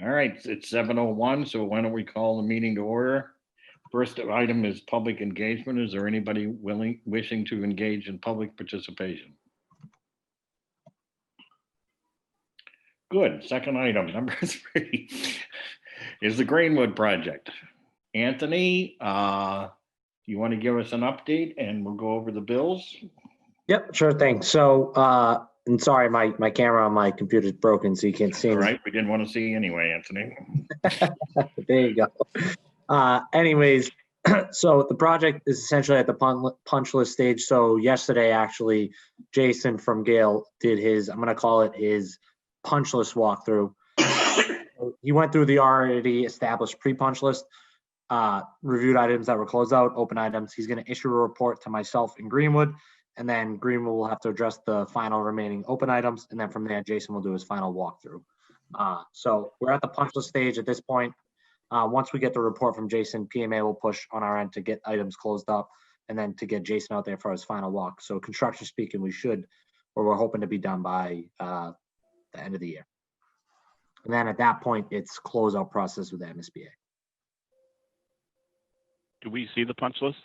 All right, it's 7:01, so why don't we call the meeting to order? First item is public engagement. Is there anybody wishing to engage in public participation? Good. Second item, number 3, is the Greenwood project. Anthony, you want to give us an update and we'll go over the bills? Yep, sure thing. So, and sorry, my camera on my computer is broken, so you can't see All me. right, we didn't want to see you anyway, Anthony. There you go. Anyways, so the project is essentially at the punch list stage. So yesterday, actually, Jason from Gale did his, I'm going to call it his punch list walkthrough. He went through the already established pre-punch list, reviewed items that were closed out, open items. He's going to issue a report to myself in Greenwood, and then Greenwood will have to address the final remaining open items. And then from there, Jason will do his final walkthrough. So we're at the punch list stage at this point. Once we get the report from Jason, PMA will push on our end to get items closed up and then to get Jason out there for his final walk. So construction speaking, we're hoping to be done by the end of the year. And then at that point, it's closeout process with the MSBA. Do we see the punch list?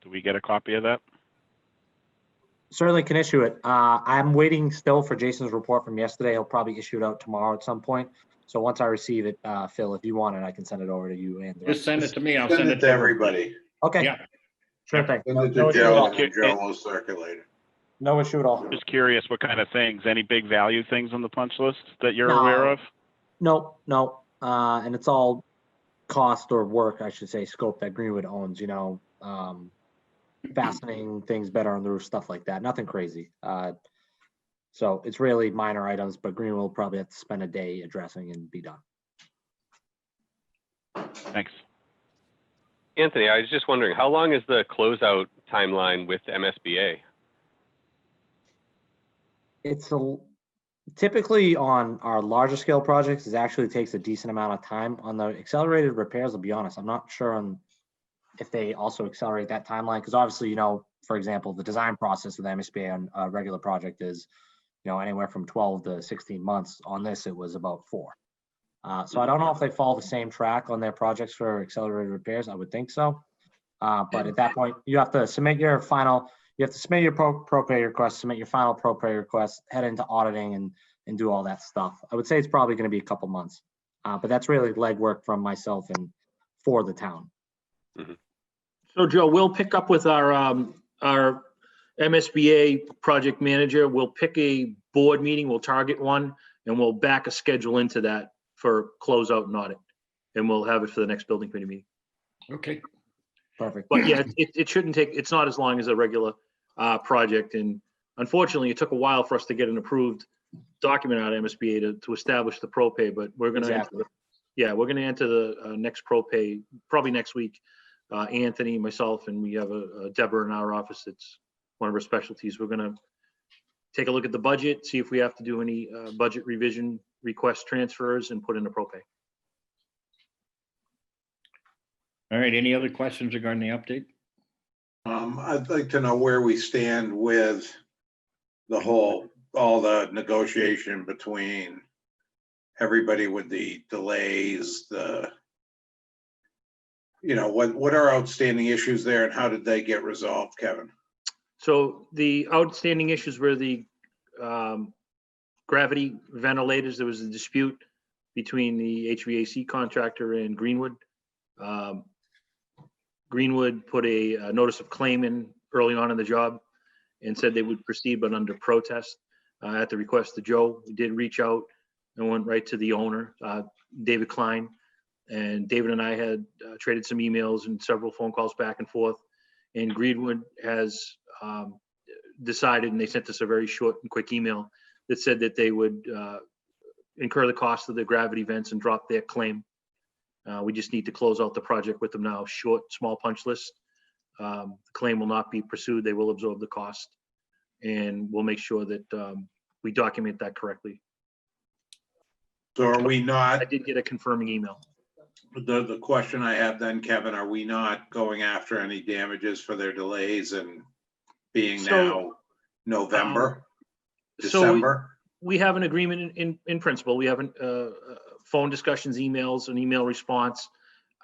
Do we get a copy of that? Certainly can issue it. I'm waiting still for Jason's report from yesterday. He'll probably issue it out tomorrow at some point. So once I receive it, Phil, if you want it, I can send it over to you. And Just send it to me. I'll Send it to everybody. Okay. Yeah. Sure thing. Send it No to issue at Joe, all. and Joe will circulate it. No issue at all. Just curious what kind of things, any big value things on the punch list that you're No. aware of? No. And it's all cost or work, I should say, scope that Greenwood owns, fastening things better on the roof, stuff like that. Nothing crazy. So it's really minor items, but Greenwood will probably have to spend a day addressing and be done. Thanks. Anthony, I was just wondering, how long is the closeout timeline with MSBA? It's typically on our larger scale projects, it actually takes a decent amount of time. On the accelerated repairs, I'll be honest, I'm not sure on if they also accelerate that timeline, because obviously, for example, the design process with MSBA on a regular project is, anywhere from 12 to 16 months. On this, it was about 4. So I don't know if they follow the same track on their projects for accelerated repairs. I would think so. But at that point, you have to submit your final, submit your pro pay request, submit your final pro pay request, head into auditing and do all that stuff. I would say it's probably going to be a couple months, but that's really legwork from myself and for the town. Mm-hmm. So Joe, we'll pick up with our MSBA project manager. We'll pick a board meeting, we'll target one, and we'll back a schedule into that for closeout and audit. And we'll have it for the next building committee meeting. Okay. Perfect. But yeah, it shouldn't take, it's not as long as a regular project. And unfortunately, it took a while for us to get an approved document out of MSBA to establish the pro pay, but we're going to Exactly. we're going to enter the next pro pay probably next week. Anthony, myself, and we have a Deborah in our office. It's one of our specialties. We're going to take a look at the budget, see if we have to do any budget revision request transfers and put in a pro pay. All right. Any other questions regarding the update? I'd like to know where we stand with all the negotiation between everybody with the delays, what are outstanding issues there and how did they get resolved, Kevin? So the outstanding issues were the gravity ventilators. There was a dispute between the HVAC contractor and Greenwood. Greenwood put a notice of claim in early on in the job and said they would proceed, but under protest. At the request of Joe, we did reach out and went right to the owner, David Klein. And David and I had traded some emails and several phone calls back and forth. And Greenwood has decided, and they sent us a very short and quick email that said that they would incur the cost of the gravity vents and drop their claim. We just need to close out the project with them now. Short, small punch list. The claim will not be pursued. They will absorb the cost. And we'll make sure that we document that correctly. So are we I not, did get a confirming email. the question I have then, Kevin, are we not going after any damages for their delays and being So, now November, so December? we have an agreement in principle. We have phone discussions, emails, an email response.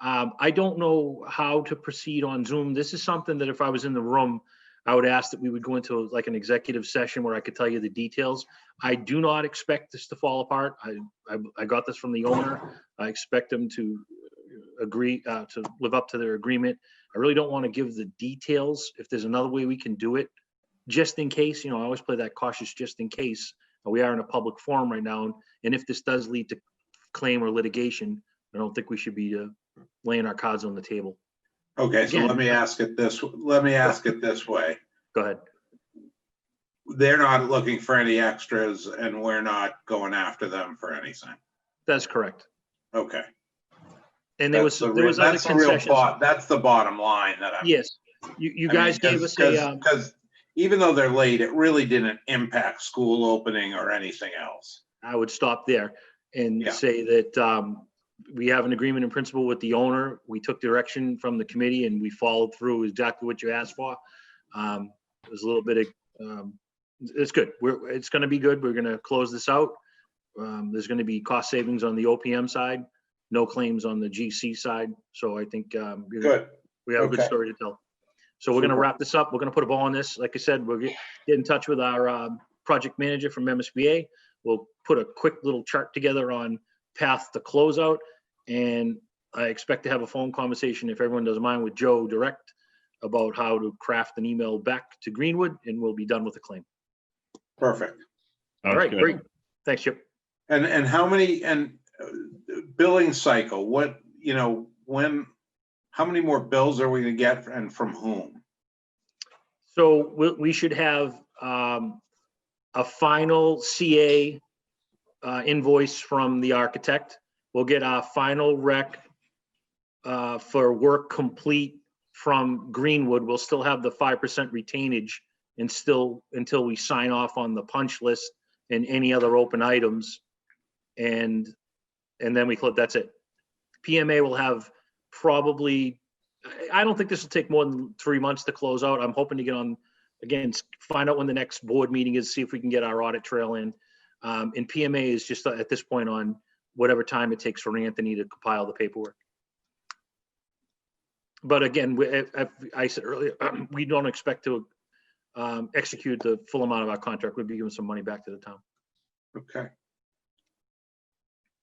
I don't know how to proceed on Zoom. This is something that if I was in the room, I would ask that we would go into like an executive session where I could tell you the details. I do not expect this to fall apart. I got this from the owner. I expect them to agree to live up to their agreement. I really don't want to give the details. If there's another way we can do it, just in case, I always play that cautious just in case. We are in a public forum right now. And if this does lead to claim or litigation, I don't think we should be laying our cards on the table. Okay, so Again, let me ask it this way. Go ahead. They're not looking for any extras and we're not going after them for anything. That's correct. Okay. And there was other concessions. That's the bottom line that I'm. Yes, you guys gave us a, Because even though they're late, it really didn't impact school opening or anything else. I would stop there and Yeah. say that we have an agreement in principle with the owner. We took direction from the committee and we followed through exactly what you asked for. There's a little bit of, it's good. It's going to be good. We're going to close this out. There's going to be cost savings on the OPM side, no claims on the GC side. So I think Good. we have a good Okay. story to tell. So we're going to wrap this up. We're going to put a ball on this. Like I said, we'll get in touch with our project manager from MSBA. We'll put a quick little chart together on path to closeout. And I expect to have a phone conversation, if everyone doesn't mind, with Joe direct about how to craft an email back to Greenwood, and we'll be done with the claim. Perfect. All right, great. Thanks, Chip. And how many, billing cycle, how many more bills are we gonna get and from whom? So we should have a final CA invoice from the architect. We'll get our final rec for work complete from Greenwood. We'll still have the 5% retainage and still until we sign off on the punch list and any other open items. And then we close, that's it. PMA will have probably, I don't think this will take more than 3 months to close out. I'm hoping to get on, again, find out when the next board meeting is, see if we can get our audit trail in. And PMA is just at this point on whatever time it takes for Anthony to compile the paperwork. But again, I said earlier, we don't expect to execute the full amount of our contract. We'll be giving some money back to the town. Okay.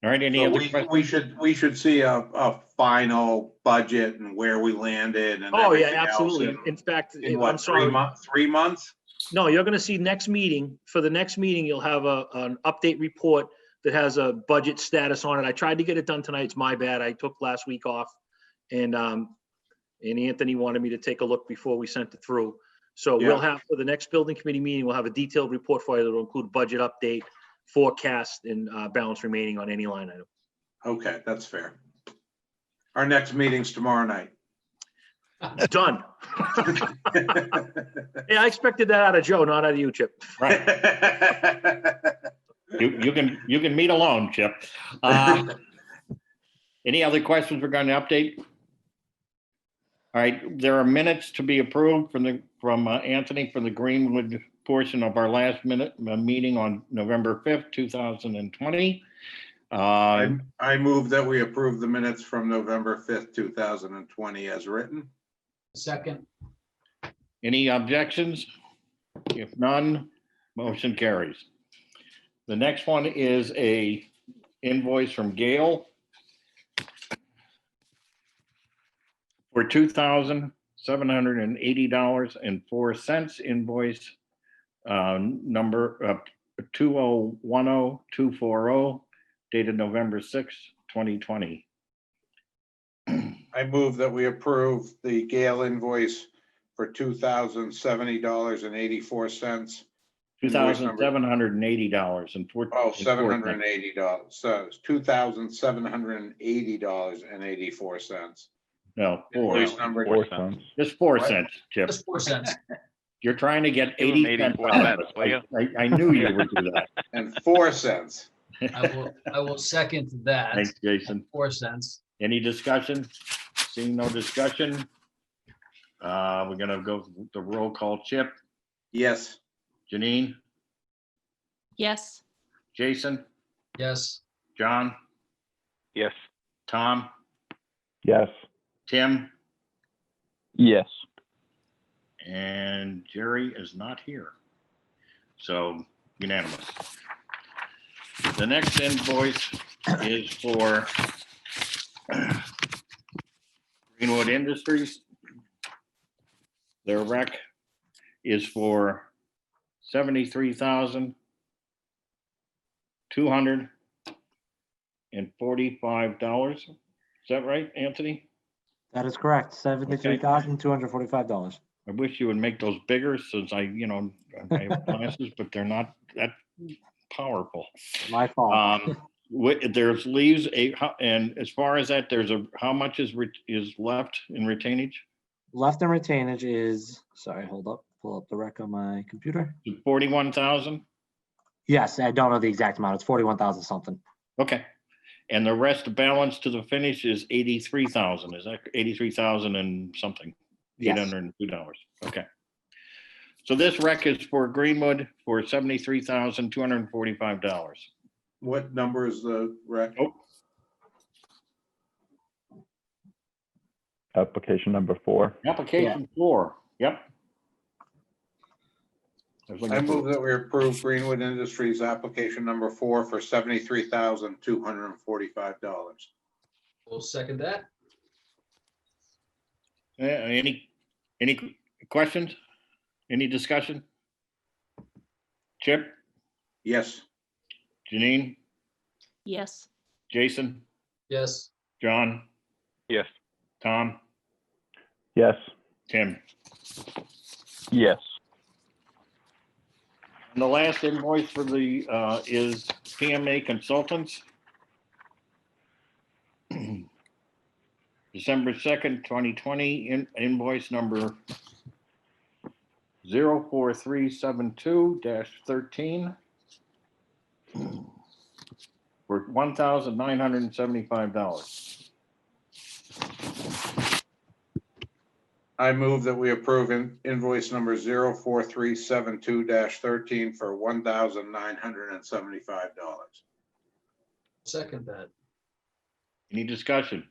All right, any So other questions? we should see a final budget and where we landed and Oh, yeah, everything else absolutely. In fact, in I'm what, sorry. 3 months? No, you're gonna see next meeting. For the next meeting, you'll have an update report that has a budget status on it. I tried to get it done tonight. It's my bad. I took last week off. And Anthony wanted me to take a look before we sent it through. So we'll have, for the next building committee meeting, we'll have a detailed report for you that will include budget update, forecast, and balance remaining on any line item. Okay, that's fair. Our next meeting's tomorrow night. Done. Yeah, I expected that out of Joe, not out of you, Chip. Right. You can meet alone, Chip. Any other questions regarding the update? All right, there are minutes to be approved from Anthony for the Greenwood portion of our last meeting on November 5th, 2020. I move that we approve the minutes from November 5th, 2020 as written. Second. Any objections? If none, motion carries. The next one is a invoice from Gail for $2,780.04, invoice number 2010240, dated November 6, 2020. I move that we approve the Gale invoice for $2,070.84. $2,780.04. Oh, $780. So it's $2,780.84. No, Invoice number. 4 cents. just 4 What? cents, Chip. Just 4 cents. You're trying to get Give him 80 cents 84 out of cents, us. will you? I knew you would do that. And 4 cents. I will second that. Thanks, Jason. 4 cents. Any discussion? Seeing no discussion, we're gonna go with the roll call. Chip, Yes. Janine, Yes. Jason, Yes. John, Yes. Tom, Yes. Tim, Yes. and Jerry is not here. So unanimous. The next invoice is for Greenwood Industries. Their rec is for $73,245. Is that right, Anthony? That is correct. $73,245. I wish you would make those bigger since I have glasses, but they're not that powerful. My fault. There's leaves and as far as that, how much is left in retainage? Left in retainage is, sorry, hold up, pull up the rec on my computer. 41,000? Yes, I don't know the exact amount. It's 41,000 something. Okay. And the rest balance to the finish is 83,000. Is that 83,000 and something? Yes. $802. Okay. So this rec is for Greenwood for $73,245. What number is the rec? Oh, Application number 4. application 4. Yep. I move that we approve Greenwood Industries application number 4 for $73,245. We'll second that. Any questions? Any discussion? Chip, Yes. Janine, Yes. Jason, Yes. John, Yes. Tom, Yes. Tim. Yes. And the last invoice for the is PMA Consultants. December 2nd, 2020, invoice number 04372-13 for $1,975. I move that we approve invoice number 04372-13 for $1,975. Second that. Any discussion?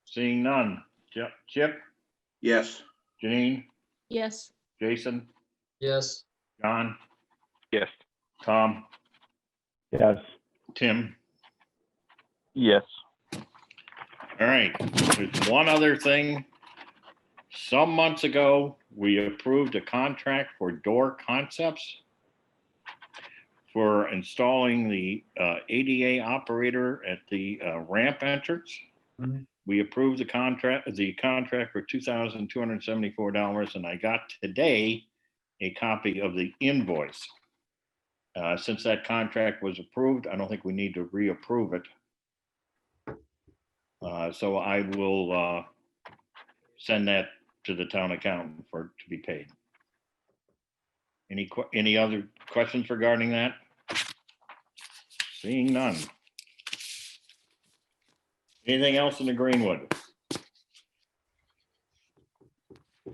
Seeing none. Chip, Yes. Janine, Yes. Jason, Yes. John, Yes. Tom, Yes. Tim. Yes. All right, there's one other thing. Some months ago, we approved a contract for Door Concepts for installing the ADA operator at the ramp entrance. Mhm. We approved the contract for $2,274, and I got today a copy of the invoice. Since that contract was approved, I don't think we need to reapprove it. So I will send that to the town accountant to be paid. Any other questions regarding that? Seeing none. Anything else in the Greenwood?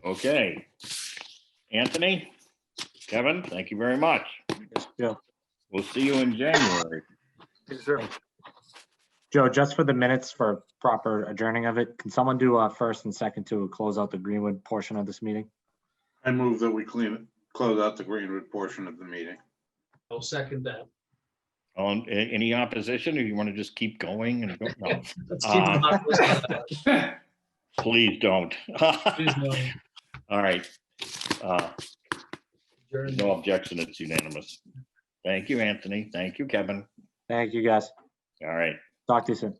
Okay. Anthony, Kevin, thank you very much. Yes, Joe. We'll see you in January. Joe, just for the minutes for proper adjourning of it, can someone do a first and second to close out the Greenwood portion of this meeting? I move that we close out the Greenwood portion of the meeting. I'll second that. Any opposition, or you want to just keep going and go? No, Let's keep the hot list on. please don't. Please no. All right. Adjourn. No objection, it's unanimous. Thank you, Anthony. Thank you, Kevin. Thank you, guys. All right. Talk to you soon.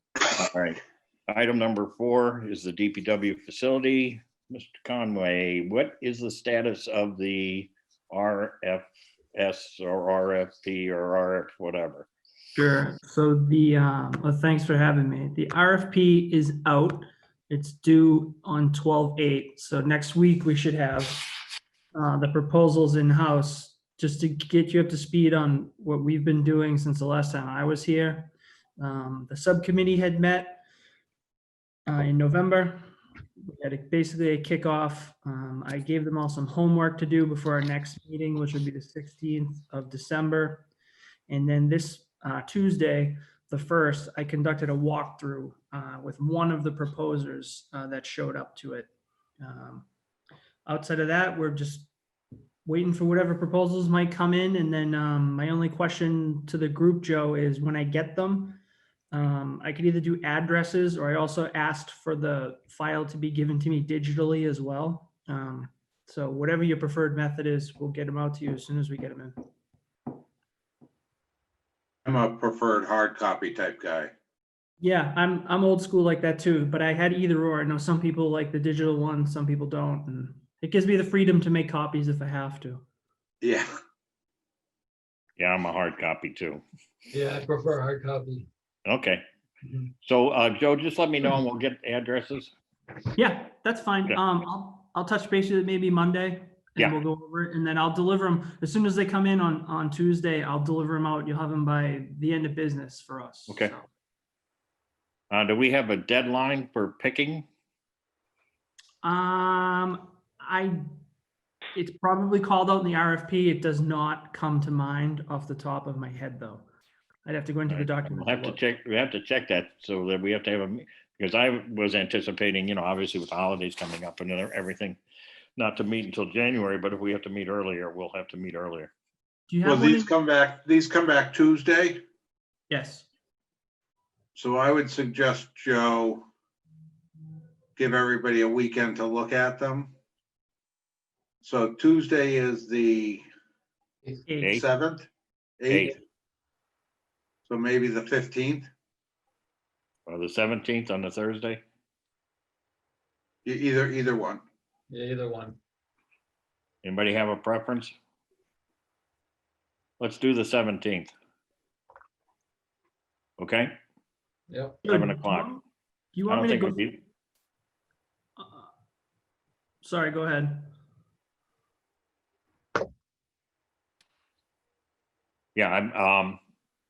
All right. Item number 4 is the DPW facility. Mr. Conway, what is the status of the RFS or RFP or RF whatever? Sure. So well, thanks for having me. The RFP is out. It's due on 12/8. So next week we should have the proposals in-house. Just to get you up to speed on what we've been doing since the last time I was here. The subcommittee had met in November. We had basically a kickoff. I gave them all some homework to do before our next meeting, which would be the 16th of December. And then this Tuesday, the 1st, I conducted a walkthrough with one of the proposers that showed up to it. Outside of that, we're just waiting for whatever proposals might come in. And then my only question to the group, Joe, is when I get them, I could either do addresses, or I also asked for the file to be given to me digitally as well. So whatever your preferred method is, we'll get them out to you as soon as we get them in. I'm a preferred hard copy type guy. Yeah, I'm old school like that too, but I had either or. I know some people like the digital one, some people don't, and it gives me the freedom to make copies if I have to. Yeah. Yeah, I'm a hard copy too. Yeah, I prefer hard copy. Okay. Mhm. So, Joe, just let me know and we'll get addresses. Yeah, that's fine. Yeah. I'll touch base with you maybe Monday, Yeah. and we'll go over it, and then I'll deliver them as soon as they come in on Tuesday. I'll deliver them out. You'll have them by the end of business for us. Okay. So, Do we have a deadline for picking? It's probably called out in the RFP. It does not come to mind off the top of my head, though. I'd have to go into the document. We'll have to check, we have to check that so that we have to have because I was anticipating, obviously with the holidays coming up and everything, not to meet until January, but if we have to meet earlier, we'll have to meet earlier. Do you Well, have one? these come back Tuesday. Yes. So I would suggest, Joe, give everybody a weekend to look at them. So Tuesday is the Eight. 7th, 8th. Eighth. So maybe the 15th. Or the 17th on the Thursday? Either one. Yeah, either one. Anybody have a preference? Let's do the 17th. Okay, Yep. 7 o'clock. Do you I want don't me to think go? it'd be, Sorry, go ahead. yeah,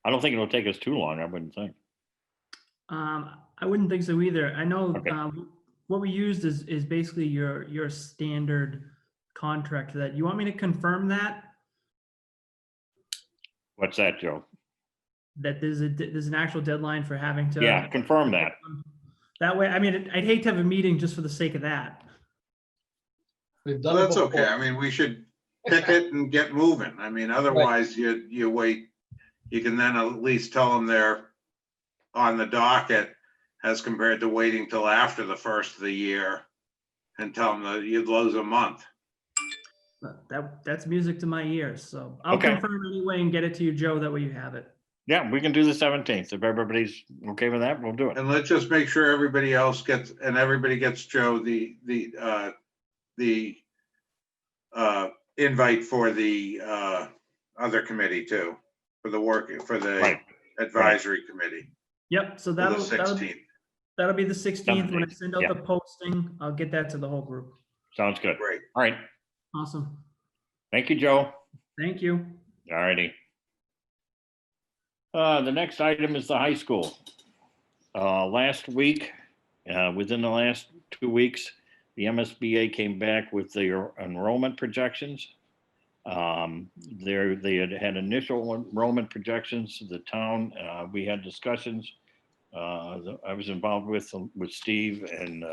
I don't think it'll take us too long, I wouldn't think. I wouldn't think so either. I know Okay. what we used is basically your standard contract for that. You want me to confirm that What's that, Joe? there's an actual deadline for having to? Yeah, confirm that. That way, I mean, I'd hate to have a meeting just for the sake of that. We've Well, done it that's okay. before. I mean, we should pick it and get moving. I mean, otherwise you wait. You can then at least tell them they're on the docket as compared to waiting till after the first of the year and tell them that you'd lose a month. That's music to my ears. So I'll Okay. confirm anyway and get it to you, Joe. That way you have it. Yeah, we can do the 17th. If everybody's okay with that, we'll do it. And let's just make sure everybody else gets, and everybody gets Joe the invite for the other committee too, for the Right. advisory committee, Yep. So for the that'll 16th. be the 16th. When I 17th, send out yeah. the posting, I'll get that to the whole group. Sounds good. Great. All right. Awesome. Thank you, Joe. Thank you. All righty. The next item is the high school. Last week, within the last 2 weeks, the MSBA came back with their enrollment projections. They had initial enrollment projections. The town, we had discussions. I was involved with Steve and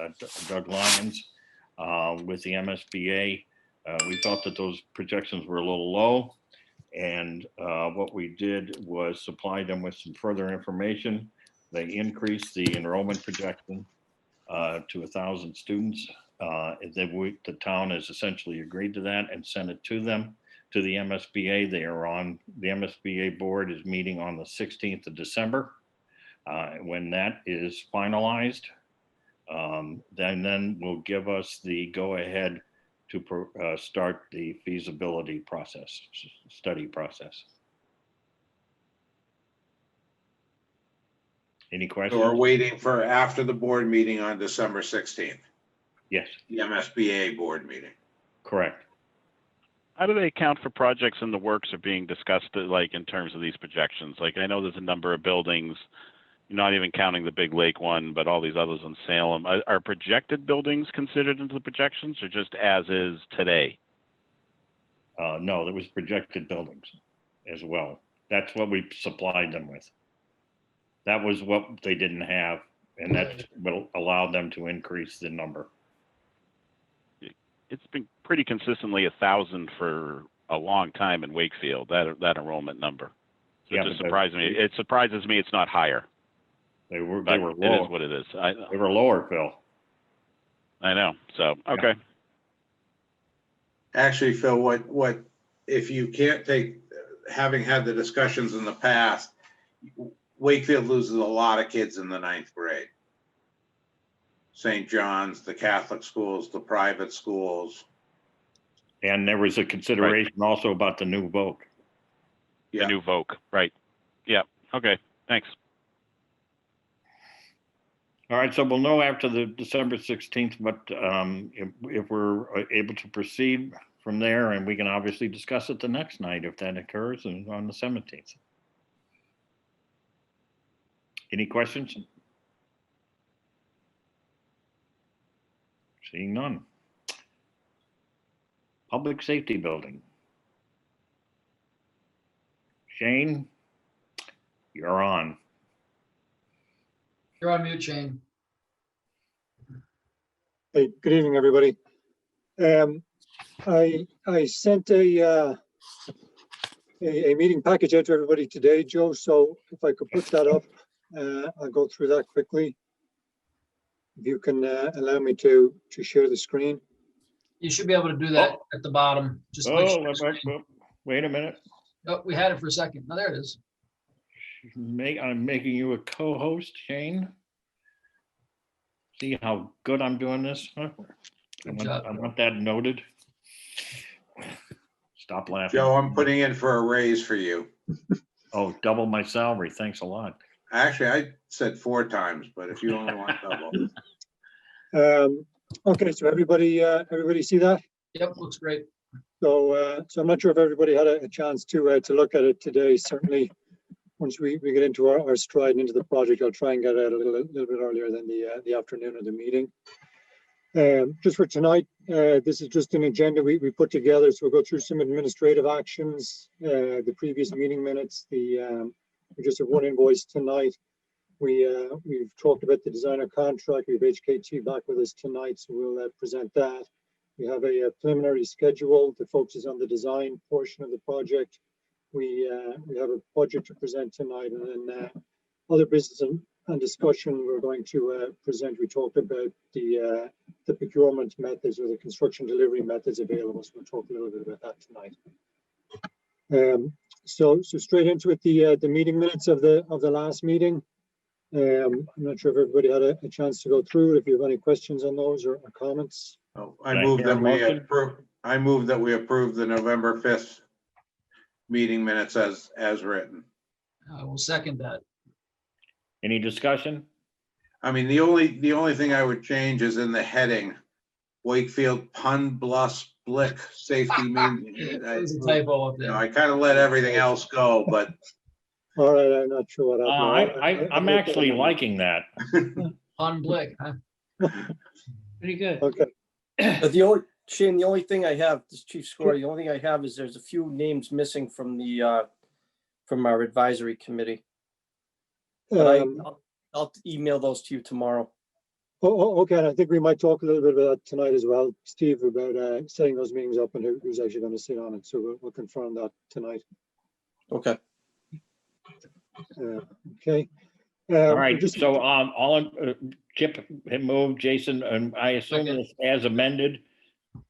Doug Lyons with the MSBA. We felt that those projections were a little low. And what we did was supply them with some further information. They increased the enrollment projection to 1,000 students. The town has essentially agreed to that and sent it to them, to the MSBA. The MSBA board is meeting on the 16th of December. When that is finalized, then will give us the go-ahead to start the feasibility process, study process. Any So we're questions? waiting for after the board meeting on December 16th, Yes, the MSBA board meeting. correct. How do they account for projects in the works are being discussed, like in terms of these projections? Like I know there's a number of buildings, you're not even counting the Big Lake one, but all these others in Salem. Are projected buildings considered into the projections or just as is today? No, there was projected buildings as well. That's what we supplied them with. That was what they didn't have, and that's what allowed them to increase the number. It's been pretty consistently 1,000 for a long time in Wakefield, that enrollment number. So Yeah, it just but surprises me. It surprises me it's not higher, They were but it lower. is what it is. They were lower, Phil. I know. So, okay. Actually, Phil, what, if you can't take, having had the discussions in the past, Wakefield loses a lot of kids in the 9th grade. St. John's, the Catholic schools, the private schools. And there was a consideration also about the new vote. The Yeah. new Voc, right. Yeah, okay, thanks. All right, so we'll know after the December 16th, but if we're able to proceed from there, and we can obviously discuss it the next night if that occurs, and on the 17th. Any questions? Seeing none. Public Safety Building. Shane, you're on. You're on mute, Shane. Hey, good evening, everybody. I sent a meeting package out to everybody today, Joe, so if I could put that up, I'll go through that quickly. If you can allow me to share the screen. You should be able to do that at the bottom. Just click share screen. Wait a minute. Oh, we had it for a second. No, there it is. I'm making you a co-host, Shane. See how good I'm doing this? Huh? Good job. I want that noted. Stop laughing. Joe, I'm putting in for a raise for you. Oh, double my salary. Thanks a lot. Actually, I said 4 times, but if you only want double. Okay, so everybody see that? Yep, looks great. So I'm not sure if everybody had a chance to look at it today. Certainly, once we get into our stride and into the project, I'll try and get it a little bit earlier than the afternoon of the meeting. Just for tonight, this is just an agenda we put together. So we'll go through some administrative actions, the previous meeting minutes, we just have one invoice tonight. We've talked about the designer contract. We have HKT back with us tonight, so we'll present that. We have a preliminary schedule that focuses on the design portion of the project. We have a budget to present tonight, and then other business and discussion we're going to present. We talked about the procurement methods or the construction delivery methods available, so we'll talk a little bit about that tonight. So straight into it, the meeting minutes of the last meeting. I'm not sure if everybody had a chance to go through it. If you have any questions on those or comments. Oh, I move that we approve the November 5th meeting minutes as written. I will second that. Any discussion? I mean, the only thing I would change is in the heading, Wakefield Pun Bluff Blick Safety Meeting. There's a typo up there. I kind of let everything else go, but All right, I'm not sure what happened. I'm actually liking that. On Blick, huh? Pretty good. Okay. Shane, the only thing I have, this Chief Score, the only thing I have is there's a few names missing from from our advisory committee. But I'll email those to you tomorrow. Okay, and I think we might talk a little bit about that tonight as well, Steve, about setting those meetings up and who's actually going to sit on it. So we'll confirm that tonight. Okay. Okay. All right, so Chip had moved, Jason, and I assume it's as amended,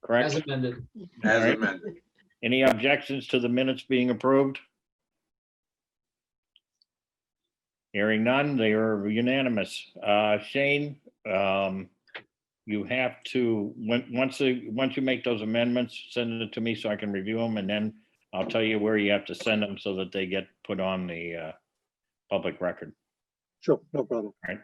correct? As amended. as All right. amended. Any objections to the minutes being approved? Hearing none, they are unanimous. Shane, you have to, once you make those amendments, send it to me so I can review them, and then I'll tell you where you have to send them so that they get put on the public record. Sure, no problem. All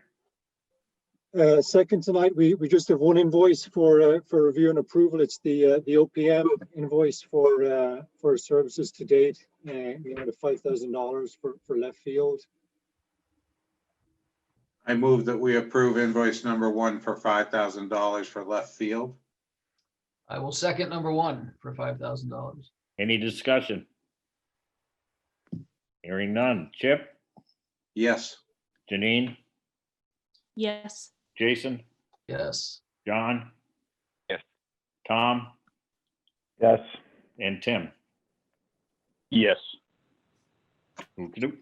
right. Second tonight, we just have one invoice for review and approval. It's the OPM invoice for services to date, the $5,000 for left field. I move that we approve invoice number 1 for $5,000 for left field. I will second number 1 for $5,000. Any discussion? Hearing none. Chip, Yes. Janine, Yes. Jason, Yes. John? Yes. Tom Yes. and Tim. Yes. Okey-doke.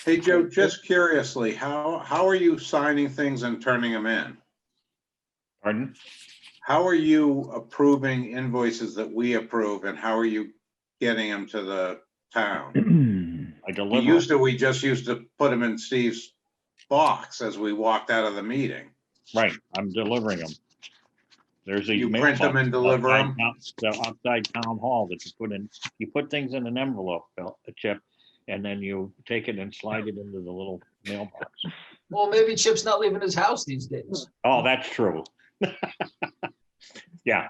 Hey, Joe, just curiously, how are you signing things and turning them in? Pardon? How are you approving invoices that we approve, and how are you getting them to the town? I deliver. We just used to put them in Steve's box as we walked out of the meeting. Right, I'm delivering them. There's these You print them and deliver them? outside town hall that you put in, you put things in an envelope, Chip, and then you take it and slide it into the little mailbox. Well, maybe Chip's not leaving his house these days. Oh, that's true. Yeah,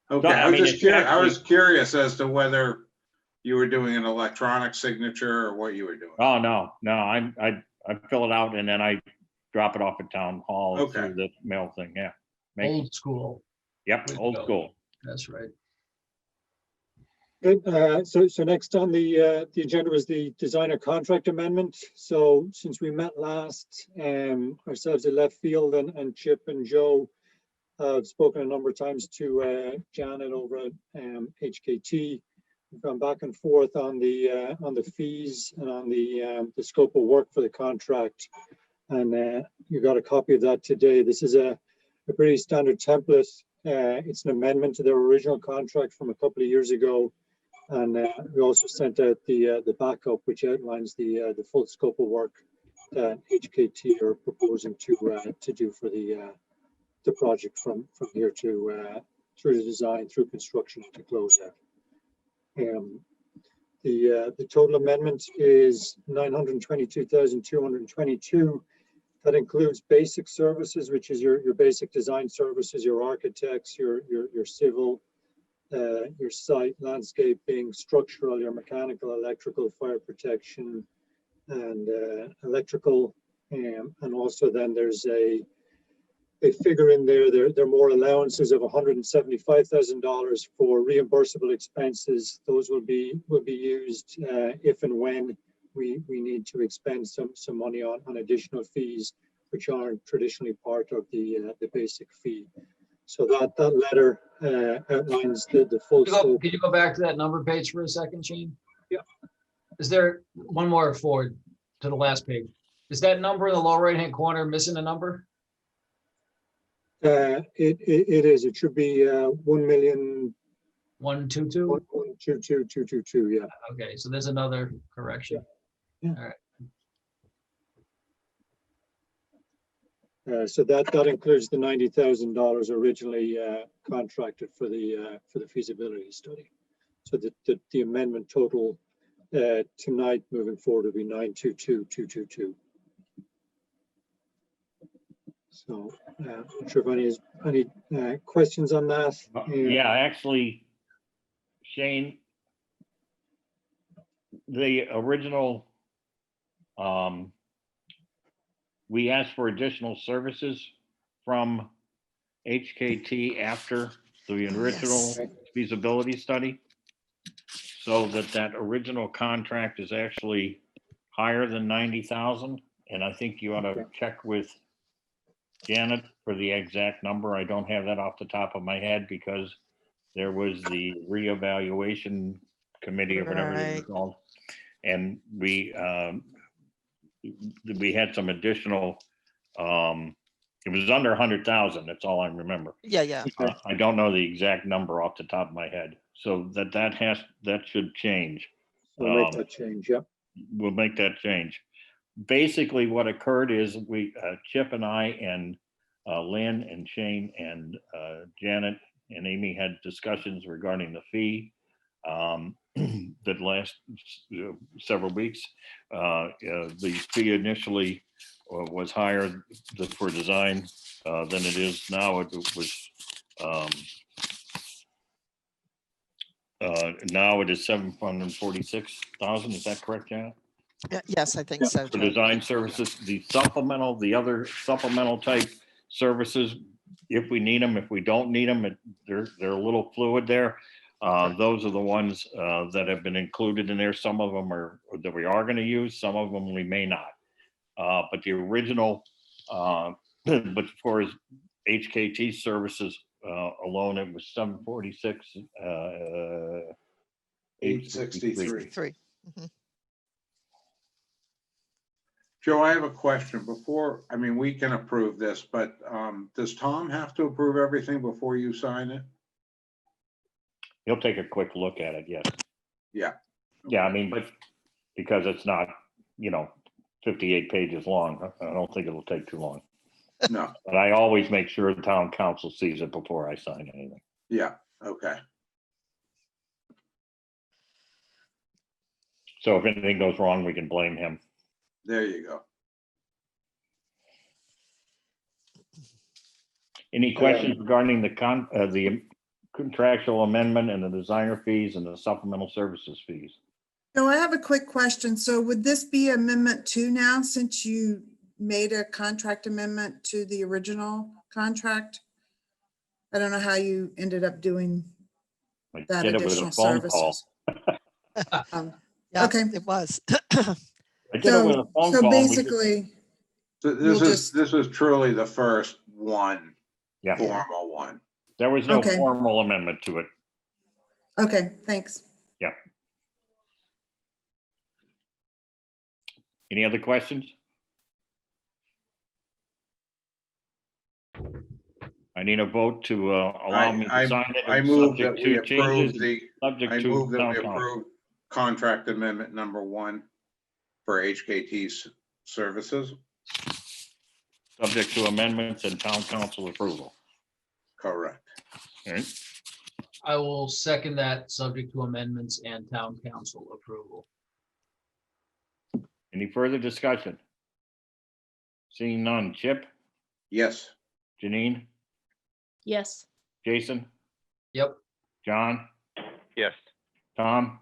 Okay, No, I I was mean, just it's curious, I actually- was curious as to whether you were doing an electronic signature or what you were doing. oh, no, I fill it out and then I drop it off at town hall Okay. through the mail thing, yeah. Old school. Yep, old school. That's right. Good. So next on the agenda was the designer contract amendment. So since we met last, ourselves at Left Field and Chip and Joe have spoken a number of times to Janet over at HKT. We've gone back and forth on the fees and on the scope of work for the contract. And you got a copy of that today. This is a pretty standard template. It's an amendment to their original contract from a couple of years ago. And we also sent out the backup, which outlines the full scope of work that HKT are proposing to do for the project from here to through the design, through construction to close out. The total amendment is $922,222. That includes basic services, which is your basic design services, your architects, your civil, your site landscaping, structural, your mechanical, electrical, fire protection, and electrical. And also then there's a figure in there. There are more allowances of $175,000 for reimbursable expenses. Those will be used if and when we need to expend some money on additional fees, which aren't traditionally part of the basic fee. So that letter outlines the full scope. Can you go back to that number page for a second, Shane? Yeah. Is there one more forward to the last page? Is that number in the lower right-hand corner missing a number? It is. It should be 1,000,000. 122? 122,222. Yeah. Okay, so there's another correction. Yeah. All right. So that includes the $90,000 originally contracted for the feasibility study. So the amendment total tonight moving forward will be 922,222. So not sure if any questions on that. Yeah, actually, Shane, the original, we asked for additional services from HKT after the original feasibility study. So that original contract is actually higher than 90,000. And I think you ought to check with Janet for the exact number. I don't have that off the top of my head because there was the reevaluation committee or whatever it was called. And we had some additional, it was under 100,000. That's all I remember. Yeah. I don't know the exact number off the top of my head. So that should change. We'll make that change. Yep. We'll make that change. Basically what occurred is Chip and I and Lynn and Shane and Janet and Amy had discussions regarding the fee that last several weeks. The fee initially was higher for design than it is now. It was now it is 746,000. Is that correct, Janet? Yes, I think so. For Joe. design services, the other supplemental type services, if we need them, if we don't need them, they're a little fluid there. Those are the ones that have been included in there. Some of them are that we are gonna use, some of them we may not. But the original, but for his HKT services alone, it was 746. 863. 3. Mhm. Joe, I have a question before, I mean, we can approve this, but does Tom have to approve everything before you sign it? He'll take a quick look at it, yes. Yeah. Yeah, I mean, but because it's not, 58 pages long, I don't think it'll take too long. No, But I always make sure the town council sees it before I sign anything. yeah, okay. So if anything goes wrong, we can blame him. There you go. Any questions regarding the contractual amendment and the designer fees and the supplemental services fees? No, I have a quick question. So would this be amendment 2 now, since you made a contract amendment to the original contract? I don't know how you ended up doing I that did it with additional a phone call. services. Yeah, Okay. it was. I did it with a phone So call. and we just- basically, So We'll this is truly the first one, Yeah, formal one. there was no Okay. formal amendment to it. okay, thanks. Yeah. Any other questions? I need a vote to allow me to sign it. I and move that subject we to changes approve the, Subject I to move that town we council. approve contract amendment number 1 for HKT's services. Subject to amendments and town council approval. Correct. All right. I will second that, subject to amendments and town council approval. Any further discussion? Seeing none. Chip, Yes. Janine, Yes. Jason, Yep. John, Yes. Tom,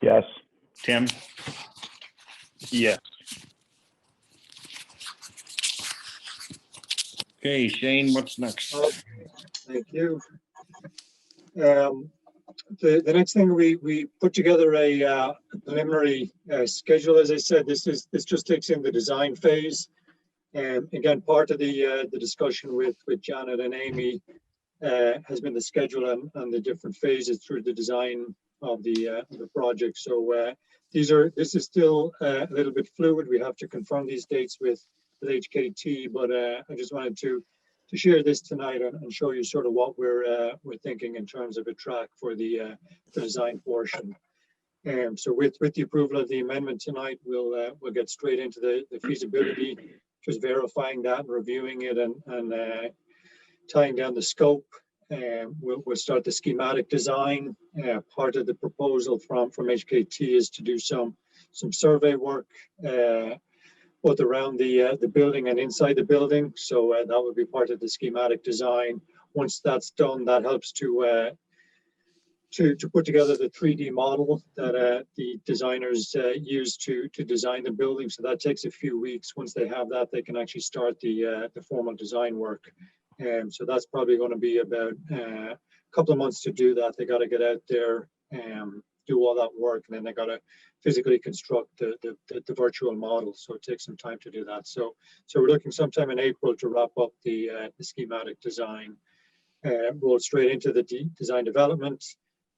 Yes. Tim? Yes. Okay, Shane, what's next? Thank you. The next thing, we put together a preliminary schedule. As I said, this just takes in the design phase. And again, part of the discussion with Janet and Amy has been the schedule and the different phases through the design of the project. So this is still a little bit fluid. We have to confirm these dates with HKT, but I just wanted to share this tonight and show you sort of what we're thinking in terms of a track for the design portion. So with the approval of the amendment tonight, we'll get straight into the feasibility, just verifying that and reviewing it and tying down the scope. We'll start the schematic design. Part of the proposal from HKT is to do some survey work both around the building and inside the building. So that would be part of the schematic design. Once that's done, that helps to put together the 3D model that the designers use to design the building. So that takes a few weeks. Once they have that, they can actually start the formal design work. So that's probably going to be about a couple of months to do that. They got to get out there and do all that work, and then they got to physically construct the virtual model. So it takes some time to do that. So we're looking sometime in April to wrap up the schematic design. Roll straight into the design development.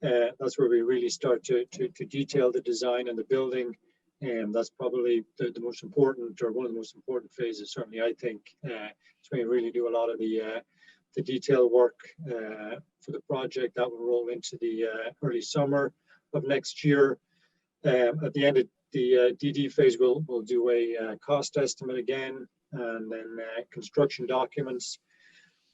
That's where we really start to detail the design and the building. And that's probably the most important, or one of the most important phases, certainly I think. It's when you really do a lot of the detail work for the project. That will roll into the early summer of next year. At the end of the DD phase, we'll do a cost estimate again, and then construction documents.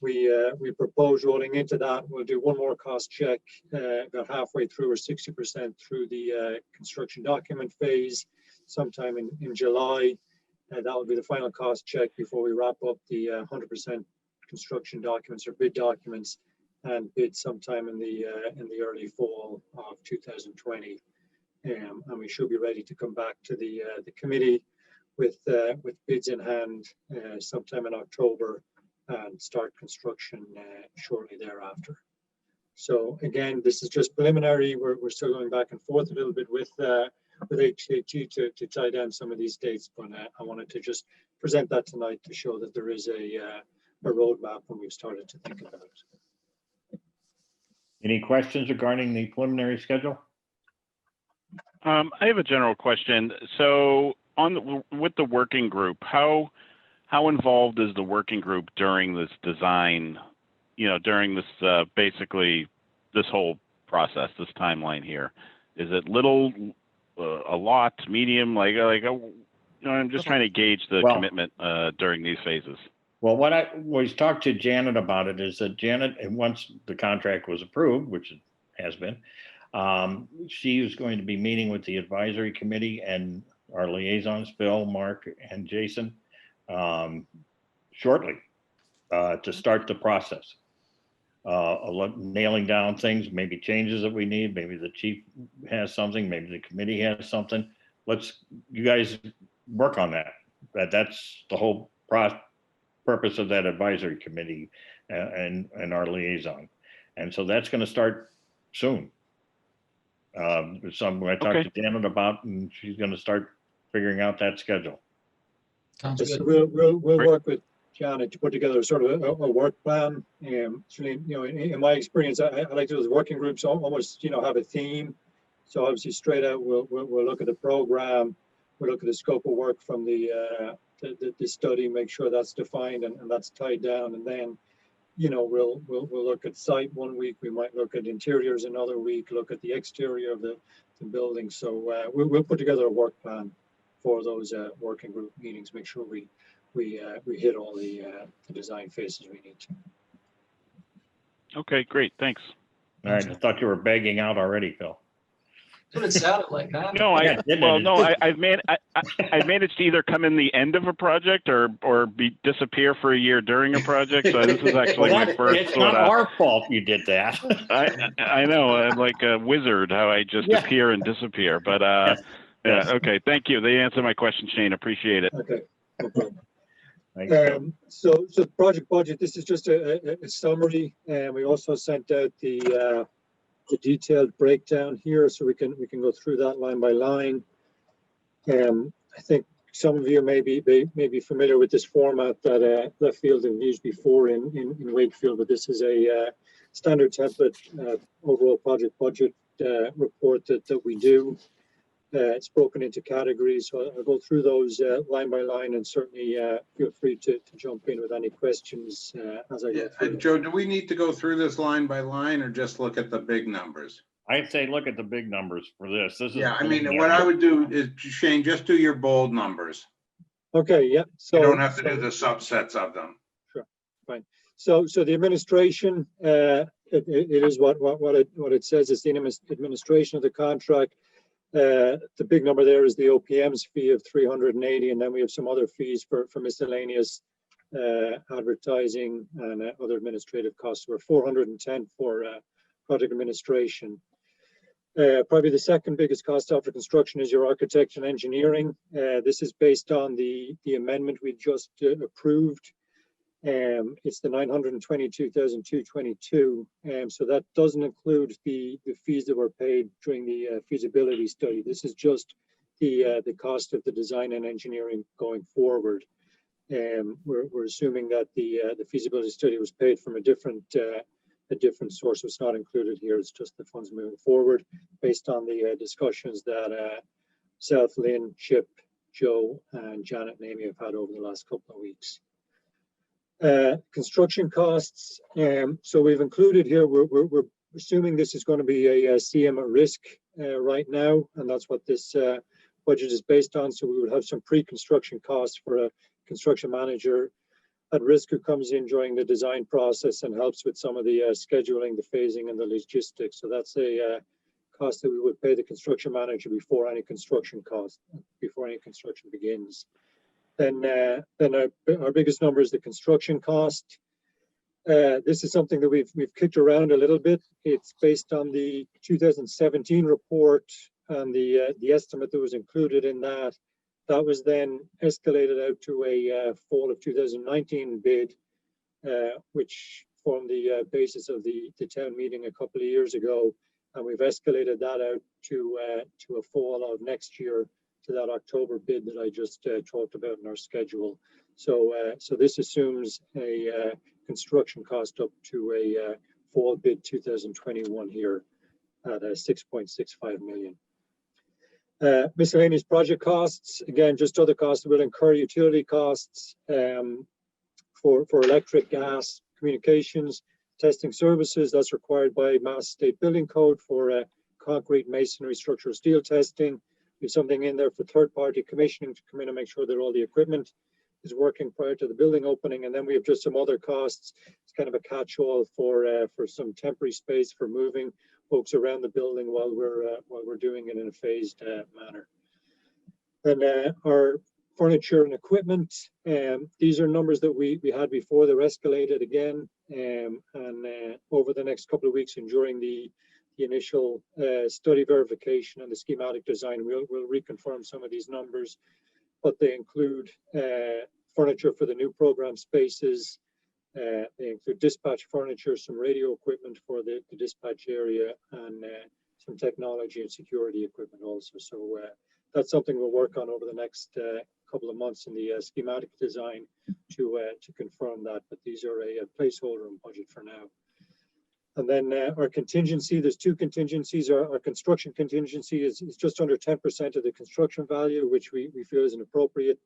We propose rolling into that. We'll do one more cost check about halfway through or 60% through the construction document phase, sometime in July. That will be the final cost check before we wrap up the 100% construction documents or bid documents and bid sometime in the early fall of 2020. And we should be ready to come back to the committee with bids in hand sometime in October and start construction shortly thereafter. So again, this is just preliminary. We're still going back and forth a little bit with HCT to tie down some of these dates, but I wanted to just present that tonight to show that there is a roadmap when we've started to think about it. Any questions regarding the preliminary schedule? I have a general question. So with the working group, how involved is the working group during this design, during this basically this whole process, this timeline here? Is it little, a lot, medium, I'm just trying to gauge the commitment during these phases. Well, what I always talked to Janet about it is that Janet, and once the contract was approved, which it has been, she is going to be meeting with the advisory committee and our liaisons, Phil, Mark, and Jason, shortly to start the process. Nailing down things, maybe changes that we need, maybe the chief has something, maybe the committee has something. You guys work on that. That's the whole purpose of that advisory committee and our liaison. And so that's going to start soon. Something I talked to Janet about, and she's going to start figuring out that schedule. Sounds Yes, good. we'll work with Janet to put together sort of a work plan. In my experience, I like those working groups almost, have a theme. So obviously straight out, we'll look at the program, we'll look at the scope of work from the study, make sure that's defined and that's tied down. And then, we'll look at site one week, we might look at interiors another week, look at the exterior of the building. So we'll put together a work plan for those working group meetings, make sure we hit all the design phases we need to. Okay, great, thanks. All right, I thought you were begging out already, Phil. That's what it sounded like, huh? No, I've managed to either come in the end of a project or disappear for a year during a project. So this is actually my first. It's not our fault you did that. I know, I'm like a wizard, how I just appear and disappear. But Yes. okay, thank you. They answered my question, Shane. Appreciate it. Okay. No problem. So project budget, this is just a summary, and we also sent out the detailed breakdown here, so we can go through that line by line. I think some of you may be familiar with this format that Wakefield have used before in Wakefield, but this is a standard template overall project budget report that we do. It's broken into categories, so I'll go through those line by line, and certainly feel free to jump in with any questions as I go through. Joe, do we need to go through this line by line or just look at the big numbers? I'd say look at the big numbers for this. Yeah, I mean, what I would do is, Shane, just do your bold numbers. Okay, yeah. So you don't have to do the subsets of them. Sure, fine. So the administration, it is what it says. It's the administration of the contract. The big number there is the OPM's fee of 380, and then we have some other fees for miscellaneous advertising and other administrative costs. We're 410 for project administration. Probably the second biggest cost after construction is your architect and engineering. This is based on the amendment we just approved. It's the 922,222. So that doesn't include the fees that were paid during the feasibility study. This is just the cost of the design and engineering going forward. We're assuming that the feasibility study was paid from a different source. It's not included here. It's just the funds moving forward based on the discussions that South Lynn, Chip, Joe, and Janet and Amy have had over the last couple of weeks. Construction costs. So we've included here, we're assuming this is going to be a CM at risk right now, and that's what this budget is based on. So we would have some pre-construction costs for a construction manager at risk who comes in during the design process and helps with some of the scheduling, the phasing, and the logistics. So that's a cost that we would pay the construction manager before any construction begins. Then our biggest number is the construction cost. This is something that we've kicked around a little bit. It's based on the 2017 report and the estimate that was included in that. That was then escalated out to a fall of 2019 bid, which formed the basis of the town meeting a couple of years ago. And we've escalated that out to a fall of next year to that October bid that I just talked about in our schedule. So this assumes a construction cost up to a fall bid 2021 here at 6.65 million. Miscellaneous project costs, again, just other costs that will incur utility costs for electric, gas, communications, testing services. That's required by Mass State Building Code for concrete, masonry, structural steel testing. There's something in there for third-party commissioning to come in and make sure that all the equipment is working prior to the building opening. And then we have just some other costs. It's kind of a catch-all for some temporary space for moving folks around the building while we're doing it in a phased manner. And our furniture and equipment, these are numbers that we had before. They're escalated again, and over the next couple of weeks and during the initial study verification and the schematic design, we'll reconfirm some of these numbers, but they include furniture for the new program spaces. They include dispatch furniture, some radio equipment for the dispatch area, and some technology and security equipment also. So that's something we'll work on over the next couple of months in the schematic design to confirm that. But these are a placeholder in budget for now. And then our contingency, there's two contingencies. Our construction contingency is just under 10% of the construction value, which we feel is an appropriate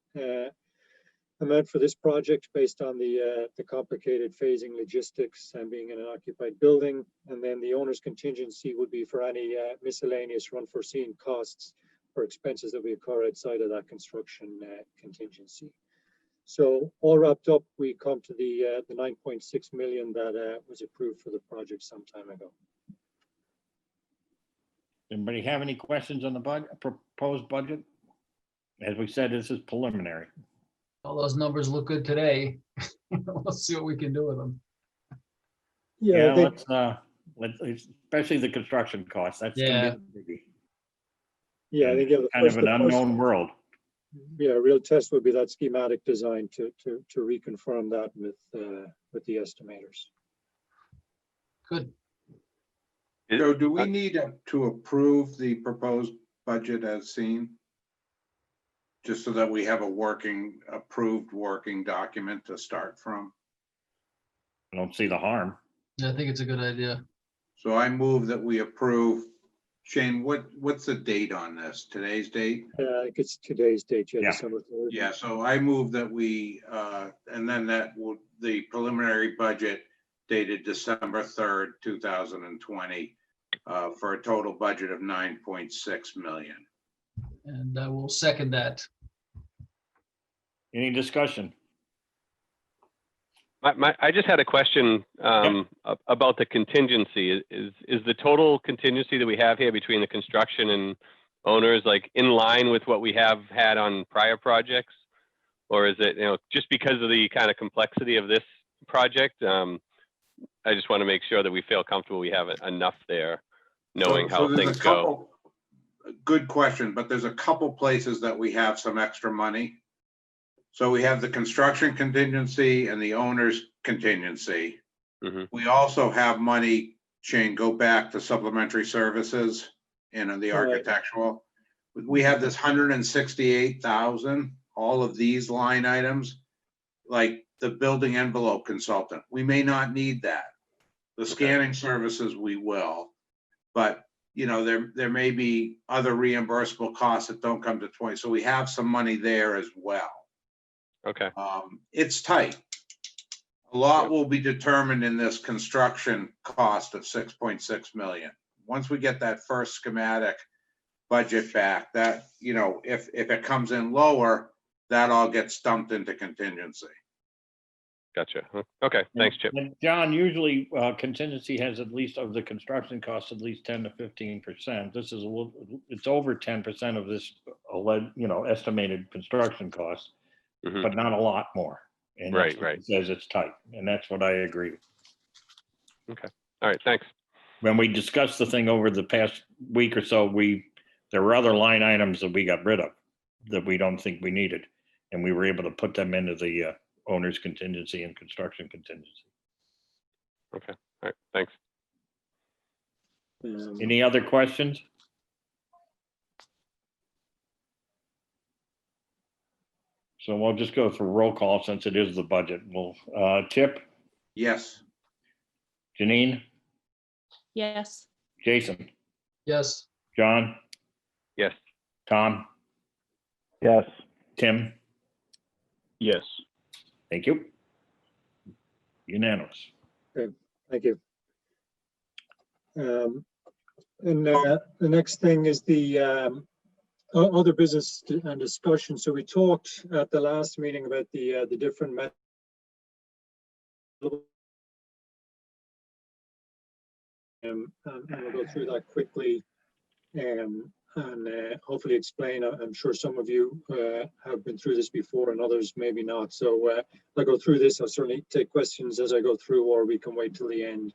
amount for this project based on the complicated phasing logistics and being in an occupied building. And then the owner's contingency would be for any miscellaneous or unforeseen costs or expenses that we incur outside of that construction contingency. So all wrapped up, we come to the 9.6 million that was approved for the project some time ago. Anybody have any questions on the proposed budget? As we said, this is preliminary. All those numbers look good today. We'll see what we can do with them. Yeah, let's especially the construction costs. That's gonna be biggie. Yeah, I think kind of an unknown world. Yeah, real test would be that schematic design to reconfirm that with the estimators. Good. So do we need to approve the proposed budget as seen? Just so that we have a approved working document to start from? I don't see the harm. Yeah, I think it's a good idea. So I move that we approve. Shane, what's the date on this? Today's date? I think it's today's date, Yeah. December 3rd. Yeah, so I move that we, and then that would, the preliminary budget dated December 3rd, 2020, for a total budget of 9.6 million. And I will second that. Any discussion? I just had a question about the contingency. Is the total contingency that we have here between the construction and owners like in line with what we have had on prior projects? Or is it, just because of the kind of complexity of this project? I just want to make sure that we feel comfortable we have enough there, knowing how things go. Good question, but there's a couple places that we have some extra money. So we have the construction contingency and the owner's contingency. Mm-hmm. We also have money, Shane, go back to supplementary services and the architectural. We have this 168,000, all of these line items, like the building envelope consultant. We may not need that. The scanning services, we will, but there may be other reimbursable costs that don't come to 20. So we have some money there as well. Okay. It's tight. A lot will be determined in this construction cost of 6.6 million. Once we get that first schematic budget back, that, if it comes in lower, that all gets dumped into contingency. Gotcha. Okay. Thanks, Chip. And John, usually contingency has at least of the construction costs, at least 10 to 15%. This is it's over 10% of this, estimated construction costs, Mm-hmm. but not a lot more. And Right. it says it's tight, and that's what I agree with. Okay. All right. Thanks. When we discussed the thing over the past week or so, there were other line items that we got rid of that we don't think we needed, and we were able to put them into the owner's contingency and construction contingency. Okay. All right. Thanks. Any other questions? So we'll just go for roll call since it is the budget. We'll, Chip, Yes. Janine, Yes. Jason, Yes. John, Yes. Tom, Yes. Tim. Yes. Thank you. Unanimous. Thank you. And the next thing is the other business and discussion. So we talked at the last meeting about the different methods. And we'll go through that quickly and hopefully explain. I'm sure some of you have been through this before and others maybe not. So I'll go through this. I'll certainly take questions as I go through, or we can wait till the end.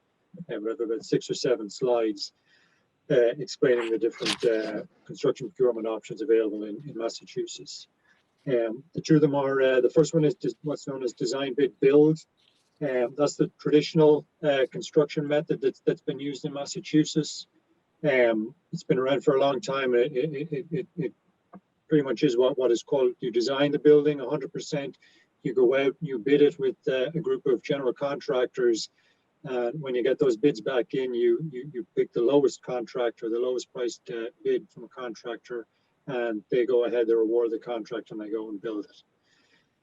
We have about 6 or 7 slides explaining the different construction procurement options available in Massachusetts. The two of them are, the first one is what's known as design bid build. That's the traditional construction method that's been used in Massachusetts. It's been around for a long time. It pretty much is what is called, you design the building 100%, you go out, you bid it with a group of general contractors. When you get those bids back in, you pick the lowest contractor, the lowest priced bid from a contractor, and they go ahead, they award the contract, and they go and build it.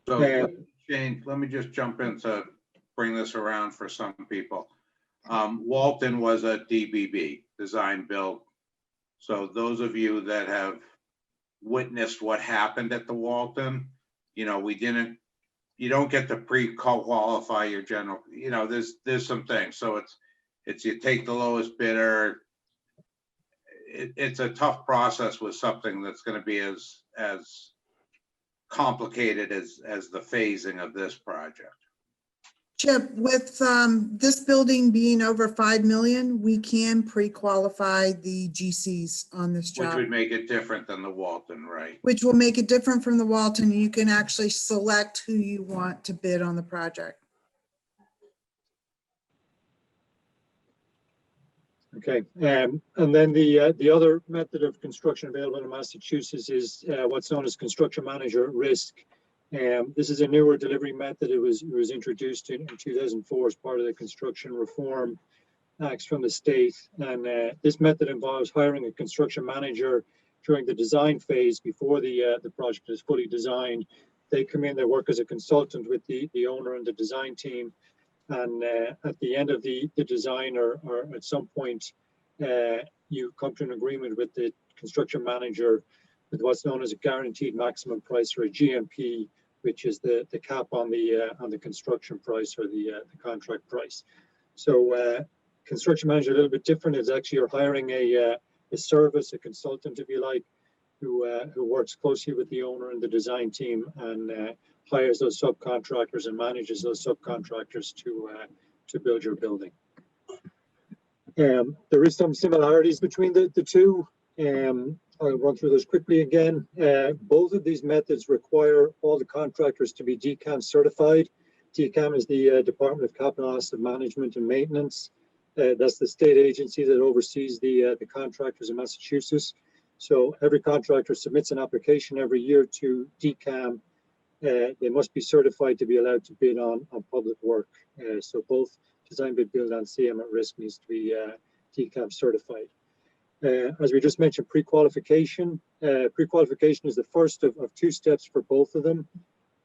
So Shane, let me just jump in to bring this around for some people. Walton was a DBB, design build. So those of you that have witnessed what happened at the Walton, you know, you don't get to pre-qualify your general, you know, there's some things. So it's you take the lowest bidder. It's a tough process with something that's going to be as complicated as the phasing of this project. Chip, with this building being over 5 million, we can pre-qualify the GCs on this Which job. would make it different than the Walton, right? Which will make it different from the Walton. You can actually select who you want to bid on the project. Okay, and then the other method of construction available in Massachusetts is what's known as construction manager at risk. This is a newer delivery method. It was introduced in 2004 as part of the construction reform acts from the state. And this method involves hiring a construction manager during the design phase before the project is fully designed. They come in, they work as a consultant with the owner and the design team. And at the end of the design or at some point, you come to an agreement with the construction manager with what's known as a guaranteed maximum price, or a GMP, which is the cap on the construction price or the contract price. So construction manager, a little bit different. It's actually you're hiring a service, a consultant, if you like, who works closely with the owner and the design team and hires those subcontractors and manages those subcontractors to build your building. There is some similarities between the two. I'll run through those quickly again. Both of these methods require all the contractors to be DCAM certified. DCAM is the Department of Capital Asset Management and Maintenance. That's the state agency that oversees the contractors in Massachusetts. So every contractor submits an application every year to DCAM. They must be certified to be allowed to bid on public work. So both design bid build and CM at risk needs to be DCAM certified. As we just mentioned, pre-qualification. Pre-qualification is the first of 2 steps for both of them.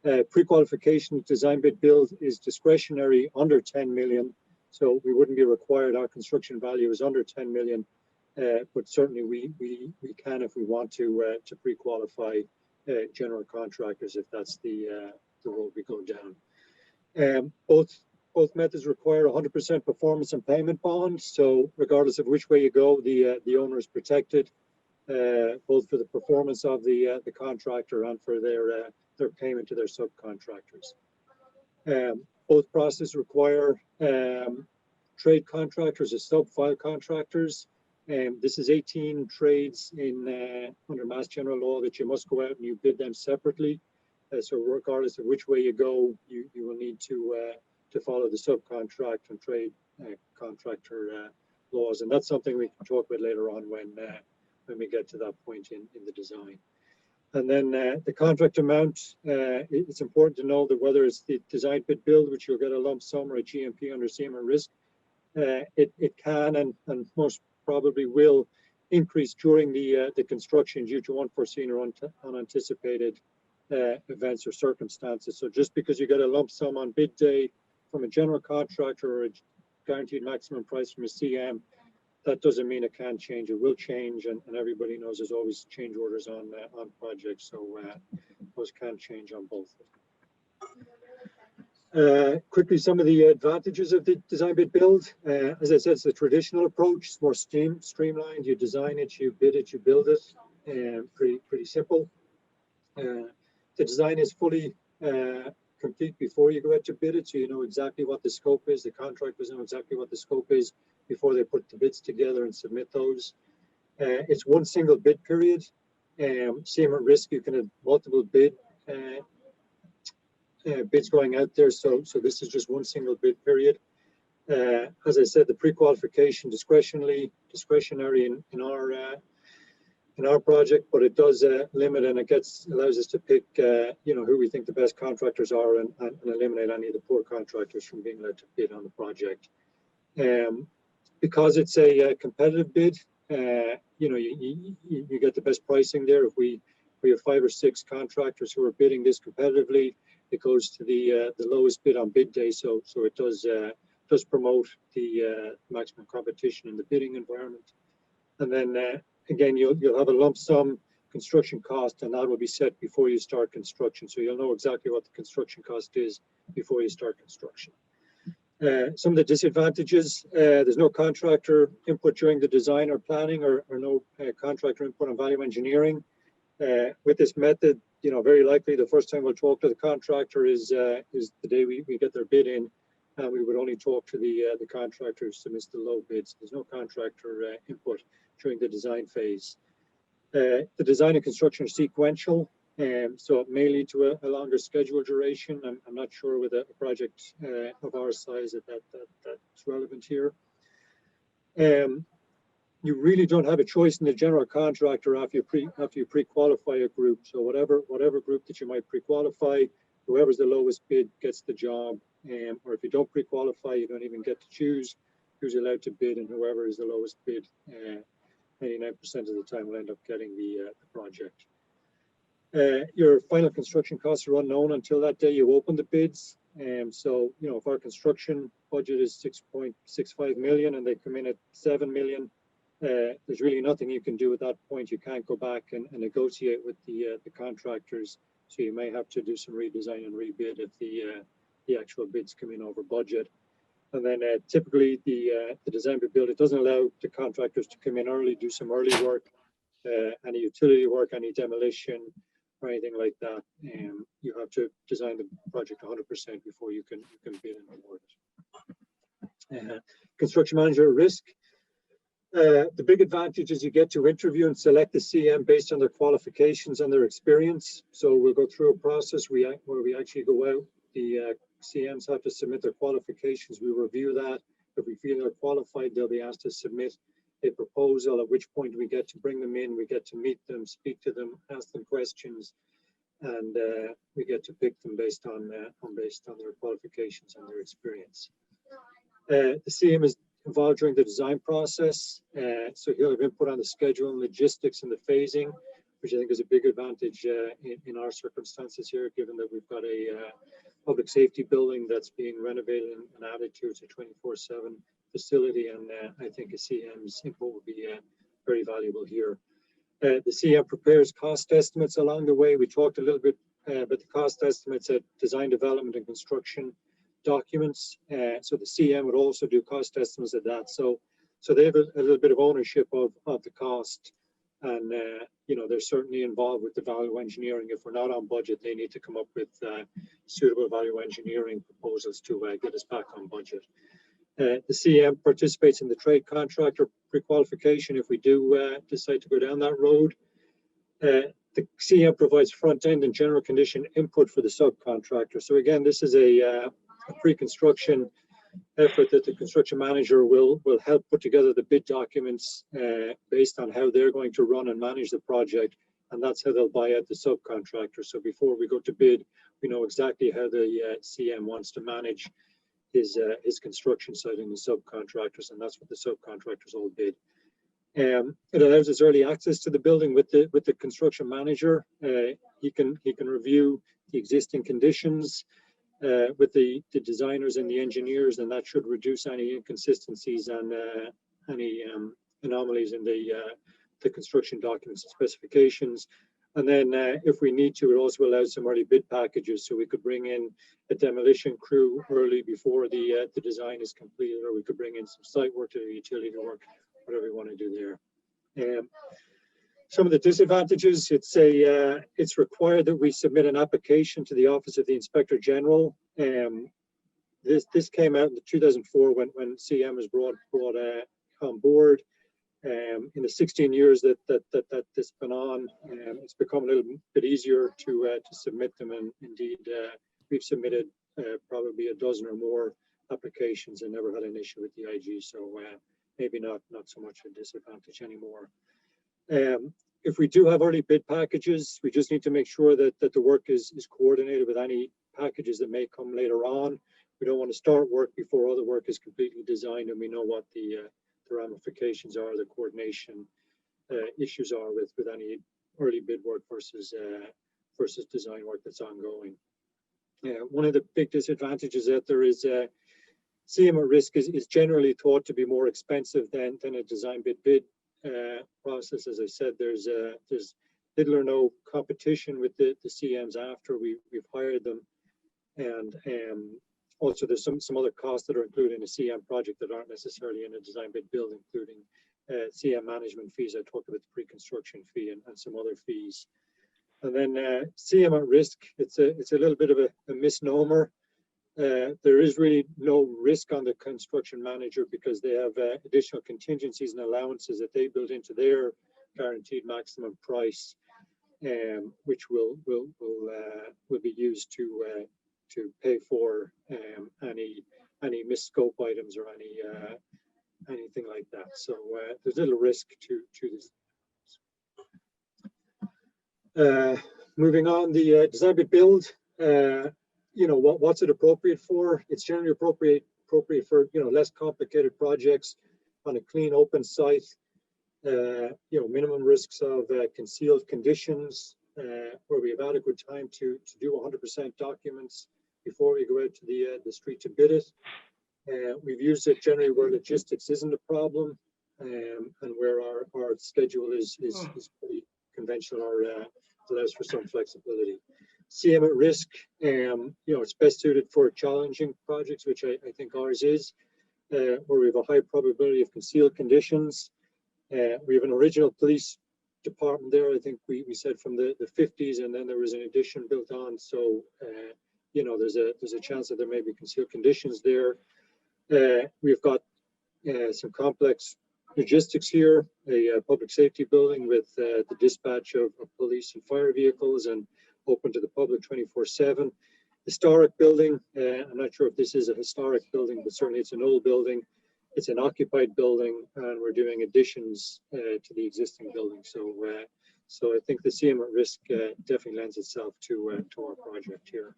Pre-qualification design bid build is discretionary under 10 million. So we wouldn't be required, our construction value is under 10 million. But certainly we can, if we want to pre-qualify general contractors, if that's the road we go down. Both methods require 100% performance and payment bond. So regardless of which way you go, the owner is protected, both for the performance of the contractor and for their payment to their subcontractors. Both processes require trade contractors as sub-file contractors. This is 18 trades under Mass General Law that you must go out and you bid them separately. So regardless of which way you go, you will need to follow the subcontract and trade contractor clause, and that's something we can talk about later on when we get to that point in the design. And then the contract amount, it's important to know that whether it's the design bid build, which you'll get a lump sum, or a GMP under CM risk, it can and most probably will increase during the construction due to unforeseen or unanticipated events or circumstances. So just because you get a lump sum on bid day from a general contractor or a guaranteed maximum price from a CM, that doesn't mean it can't change. It will change, and everybody knows there's always change orders on projects, so those can change on both. Quickly, some of the advantages of the design bid build. As I said, it's the traditional approach. It's more streamlined. You design it, you bid it, you build it. Pretty simple. The design is fully complete before you go out to bid it, so you know exactly what the scope is. The contractors know exactly what the scope is before they put the bids together and submit those. It's one single bid period. Same at risk, you can have multiple bids going out there, so this is just one single bid period. As I said, the pre-qualification discretionary in our project, but it does limit, and it allows us to pick who we think the best contractors are, and eliminate any of the poor contractors from being allowed to bid on the project. Because it's a competitive bid, you get the best pricing there. If we have 5 or 6 contractors who are bidding this competitively, it goes to the lowest bid on bid day. So it does promote the maximum competition in the bidding environment. And then again, you'll have a lump sum construction cost, and that will be set before you start construction. So you'll know exactly what the construction cost is before you start construction. Some of the disadvantages, there's no contractor input during the design or planning, or no contractor input on value engineering. With this method, very likely the first time we'll talk to the contractor is the day we get their bid in, and we would only talk to the contractor who submits the low bids. There's no contractor input during the design phase. The design and construction are sequential, so it may lead to a longer schedule duration. I'm not sure with a project of our size that's relevant here. You really don't have a choice in the general contractor after you pre-qualify a group. So whatever group that you might pre-qualify, whoever's the lowest bid gets the job. Or if you don't pre-qualify, you don't even get to choose who's allowed to bid, and whoever is the lowest bid 99% of the time will end up getting the project. Your final construction costs are unknown until that day you open the bids. So, if our construction budget is 6.65 million and they come in at 7 million, there's really nothing you can do at that point. You can't go back and negotiate with the contractors. So you may have to do some redesign and rebid if the actual bids come in over budget. And then typically the design bid build, it doesn't allow the contractors to come in early, do some early work, any utility work, any demolition, or anything like that. You have to design the project 100% before you can bid and award it. Construction manager risk. The big advantage is you get to interview and select the CM based on their qualifications and their experience. So we'll go through a process where we actually go out. The CMs have to submit their qualifications. We review that. If we feel they're qualified, they'll be asked to submit a proposal, at which point we get to bring them in, we get to meet them, speak to them, ask them questions, and we get to pick them based on their qualifications and their experience. The CM is involved during the design process, so he'll have input on the schedule and logistics and the phasing, which I think is a big advantage in our circumstances here, given that we've got a public safety building that's being renovated and added to. It's a 24/7 facility, and I think a CM's input would be very valuable here. The CM prepares cost estimates along the way. We talked a little bit about the cost estimates at design, development, and construction documents. So the CM would also do cost estimates of that. So they have a little bit of ownership of the cost, and they're certainly involved with the value engineering. If we're not on budget, they need to come up with suitable value engineering proposals to get us back on budget. The CM participates in the trade contractor pre-qualification if we do decide to go down that road. The CM provides front-end and general condition input for the subcontractor. So again, this is a pre-construction effort that the construction manager will help put together the bid documents based on how they're going to run and manage the project, and that's how they'll buy out the subcontractor. So before we go to bid, we know exactly how the CM wants to manage his construction site and the subcontractors, and that's what the subcontractors all bid. It allows us early access to the building with the construction manager. He can review the existing conditions with the designers and the engineers, and that should reduce any inconsistencies and any anomalies in the construction documents and specifications. And then if we need to, it also allows some early bid packages, so we could bring in a demolition crew early before the design is completed, or we could bring in some site work to utility work, whatever we want to do there. Some of the disadvantages, it's required that we submit an application to the Office of the Inspector General. This came out in 2004 when CM was brought on board. In the 16 years that this been on, it's become a little bit easier to submit them, and indeed we've submitted probably a dozen or more applications and never had an issue with the IG, so maybe not so much a disadvantage anymore. If we do have early bid packages, we just need to make sure that the work is coordinated with any packages that may come later on. We don't want to start work before all the work is completely designed and we know what the ramifications are, the coordination issues are with any early bid work versus design work that's ongoing. One of the big disadvantages that there is CM at risk is generally thought to be more expensive than a design bid process. As I said, there's little or no competition with the CMs after we've hired them, and also there's some other costs that are included in a CM project that aren't necessarily in a design bid build, including CM management fees. I talked about the pre-construction fee and some other fees. And then CM at risk, it's a little bit of a misnomer. There is really no risk on the construction manager because they have additional contingencies and allowances that they build into their guaranteed maximum price, which will be used to pay for any misscope items or anything like that. So there's little risk to this. Moving on, the design bid build. What's it appropriate for? It's generally appropriate for less complicated projects on a clean open site. Minimum risks of concealed conditions where we have adequate time to do 100% documents before we go out to the street to bid it. We've used it generally where logistics isn't a problem, and where our schedule is pretty conventional or allows for some flexibility. CM at risk, it's best suited for challenging projects, which I think ours is, where we have a high probability of concealed conditions. We have an original police department there. I think we said from the 50s, and then there was an addition built on. So, there's a chance that there may be concealed conditions there. We've got some complex logistics here, a public safety building with the dispatch of police and fire vehicles and open to the public 24/7. Historic building, I'm not sure if this is a historic building, but certainly it's an old building. It's an occupied building, and we're doing additions to the existing building. So I think the CM at risk definitely lends itself to our project here.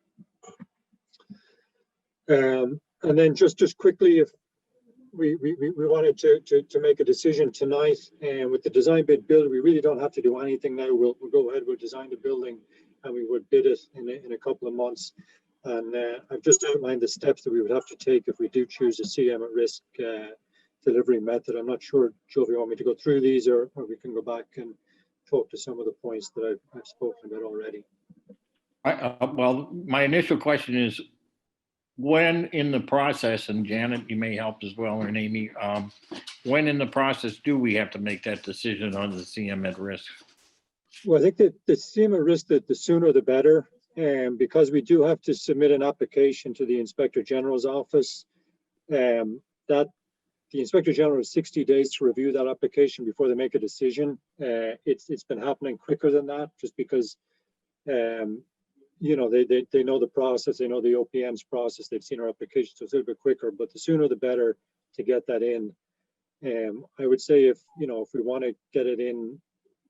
And then just quickly, if we wanted to make a decision tonight, and with the design bid build, we really don't have to do anything now. We'll go ahead, we'll design the building, and we would bid it in a couple of months. And I've just outlined the steps that we would have to take if we do choose a CM at risk delivery method. I'm not sure, Joe, if you want me to go through these, or we can go back and talk to some of the points that I've spoken about already. Well, my initial question is, when in the process, and Janet, you may help as well, or Amy, when in the process do we have to make that decision on the CM at risk? Well, I think that the CM at risk, the sooner the better, and because we do have to submit an application to the Inspector General's office, that the Inspector General has 60 days to review that application before they make a decision. It's been happening quicker than that, just because they know the process, they know the OPM's process, they've seen our application, so it's a little bit quicker, but the sooner the better to get that in. I would say if we want to get it in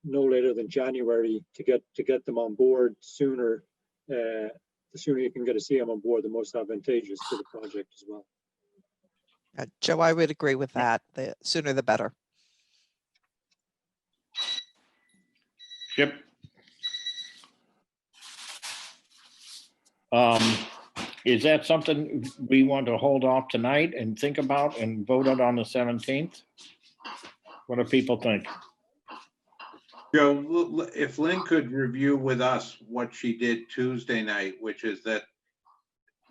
no later than January to get them on board sooner, the sooner you can get a CM on board, the most advantageous to the project as well. Joe, I would agree with that. The sooner the better. Chip? Is that something we want to hold off tonight and think about and vote on the 17th? What do people think? Joe, if Lynn could review with us what she did Tuesday night, which is that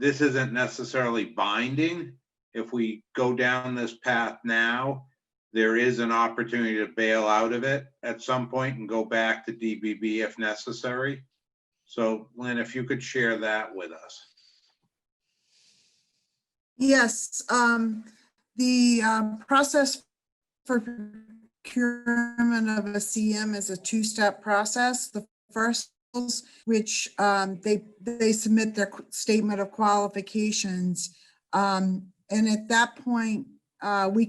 this isn't necessarily binding. If we go down this path now, there is an opportunity to bail out of it at some point and go back to DBB if necessary. So Lynn, if you could share that with us. Yes, the process for procurement of a CM is a two-step process. The first, which they submit their statement of qualifications, and at that point we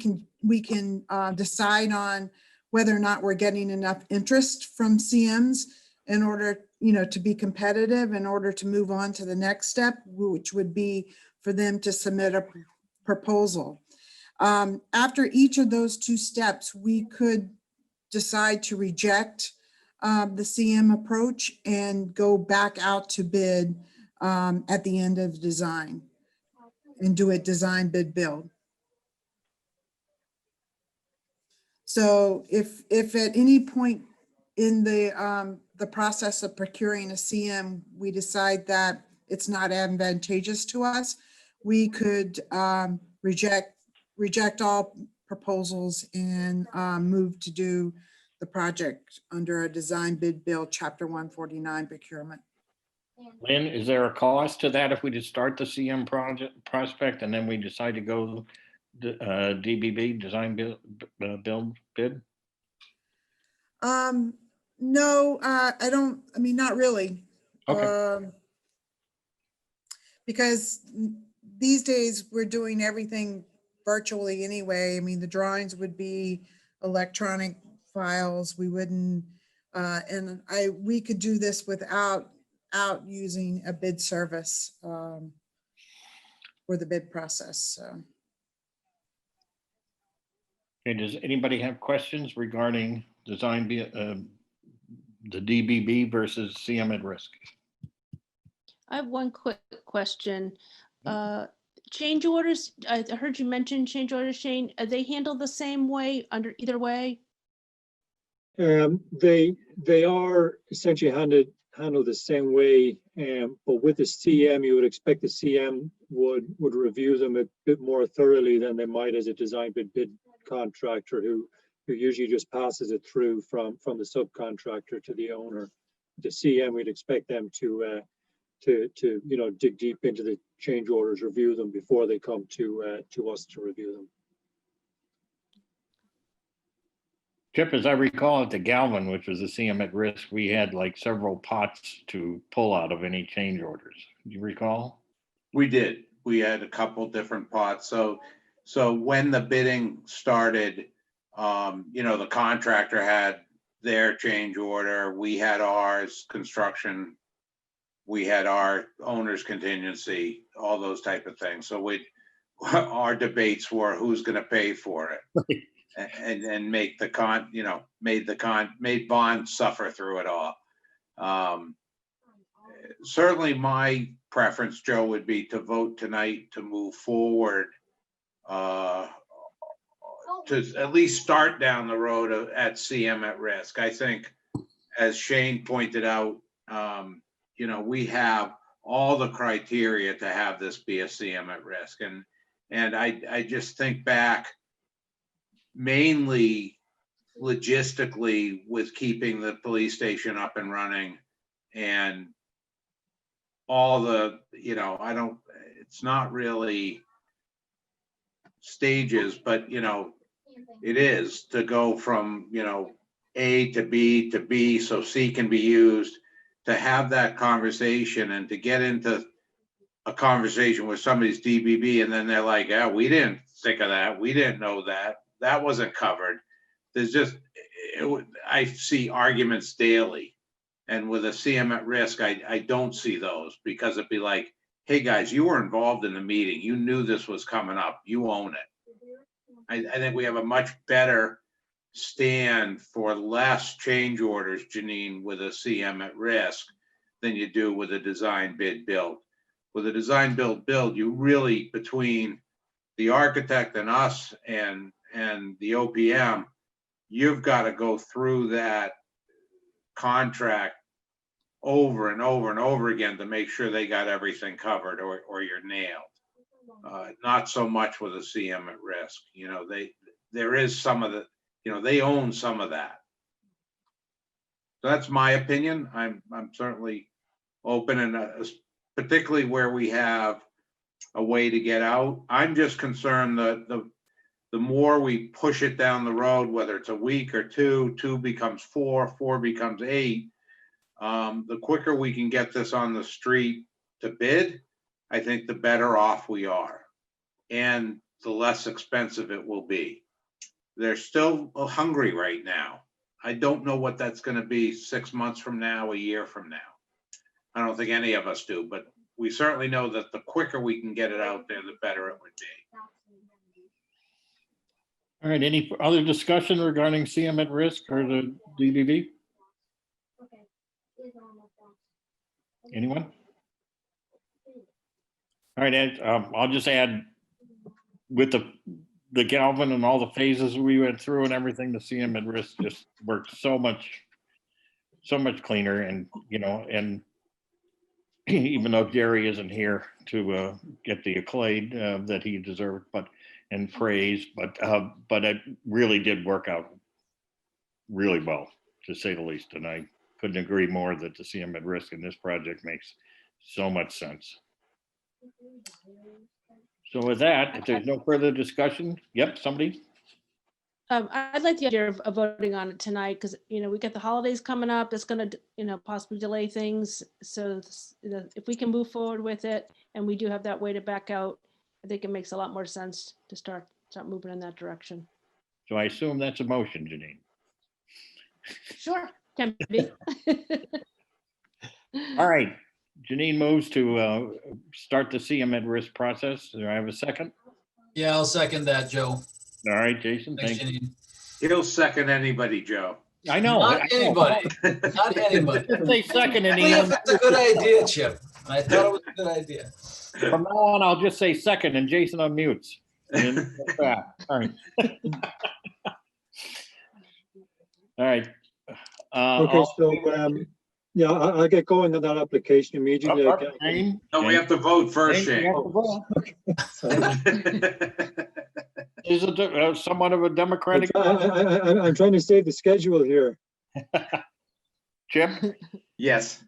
can decide on whether or not we're getting enough interest from CMs in order to be competitive, in order to move on to the next step, which would be for them to submit a proposal. After each of those two steps, we could decide to reject the CM approach and go back out to bid at the end of design and do a design bid build. So if at any point in the process of procuring a CM, we decide that it's not advantageous to us, we could reject all proposals and move to do the project under a design bid build Chapter 149 procurement. Lynn, is there a cost to that if we just start the CM prospect and then we decide to go DBB, design build bid? No, I mean, not really. Okay. Because these days we're doing everything virtually anyway. I mean, the drawings would be electronic files. We wouldn't, we could do this without using a bid service for the bid process. So. Okay, does anybody have questions regarding design, the DBB versus CM at risk? I have one quick question. Change orders, I heard you mention change orders, Shane. Are they handled the same way under either way? They are essentially handled the same way, but with the CM, you would expect the CM would review them a bit more thoroughly than they might as a design bid contractor who usually just passes it through from the subcontractor to the owner. The CM, we'd expect them to dig deep into the change orders, review them before they come to us to review them. Chip, as I recall at the Galvin, which was the CM at risk, we had like several pots to pull out of any change orders. Do you recall? We did. We had a couple different pots. So when the bidding started, the contractor had their change order, we had ours, construction, we had our owner's contingency, all those type of things. So our debates were who's going to pay for it. And make made Bond suffer through it all. Certainly my preference, Joe, would be to vote tonight to move forward, to at least start down the road at CM at risk. I think, as Shane pointed out, we have all the criteria to have this be a CM at risk. And I just think back, mainly logistically, with keeping the police station up and running and all the, it's not really stages, but it is to go from A to B to B so C can be used, to have that conversation and to get into a conversation with somebody's DBB and then they're like, yeah, we didn't think of that. We didn't know that. That wasn't covered. There's just, I see arguments daily. And with a CM at risk, I don't see those because it'd be like, hey, guys, you were involved in the meeting. You knew this was coming up. You own it. I think we have a much better stand for less change orders, Janine, with a CM at risk than you do with a design bid build. With a design build, you really, between the architect and us and the OPM, you've got to go through that contract over and over and over again to make sure they got everything covered or you're nailed. Not so much with a CM at risk. You know, there is some of the, you know, they own some of that. So that's my opinion. I'm certainly open, and particularly where we have a way to get out. I'm just concerned that the more we push it down the road, whether it's a week or two becomes 4 becomes 8, the quicker we can get this on the street to bid, I think the better off we are, and the less expensive it will be. They're still hungry right now. I don't know what that's going to be 6 months from now, a year from now. I don't think any of us do, but we certainly know that the quicker we can get it out there, the better it would be. All right, any other discussion regarding CM at risk or the DBB? Anyone? All right, Ed, I'll just add with the Galvin and all the phases we went through and everything, the CM at risk just worked so much cleaner, and, you know, and even though Jerry isn't here to get the accolade that he deserved, and praise, but it really did work out really well, to say the least. And I couldn't agree more that the CM at risk in this project makes so much sense. So with that, if there's no further discussion, yep, somebody? I'd like the idea of voting on it tonight, because, you know, we got the holidays coming up. It's going to, you know, possibly delay things. So, you know, if we can move forward with it and we do have that way to back out, I think it makes a lot more sense to start moving in that direction. So I assume that's a motion, Janine. Sure, can be. All right, Janine moves to start the CM at risk process. Do I have a second? Yeah, I'll second that, Joe. All right, Jason, Thanks, thank you. Janine. He'll second anybody, Joe. I know. Not anybody, not anybody. Just say second and Only if it's a good idea, Chip. I thought it was a good idea. From now on, I'll just say second and Jason unmutes. And that's that. All right. All right. Okay, so, yeah, I'll get going on that application immediately. Shane? No, we have to vote first, Shane, Shane. you have to vote. Is it somewhat of a democratic? I'm trying to save the schedule here. Chip? Yes.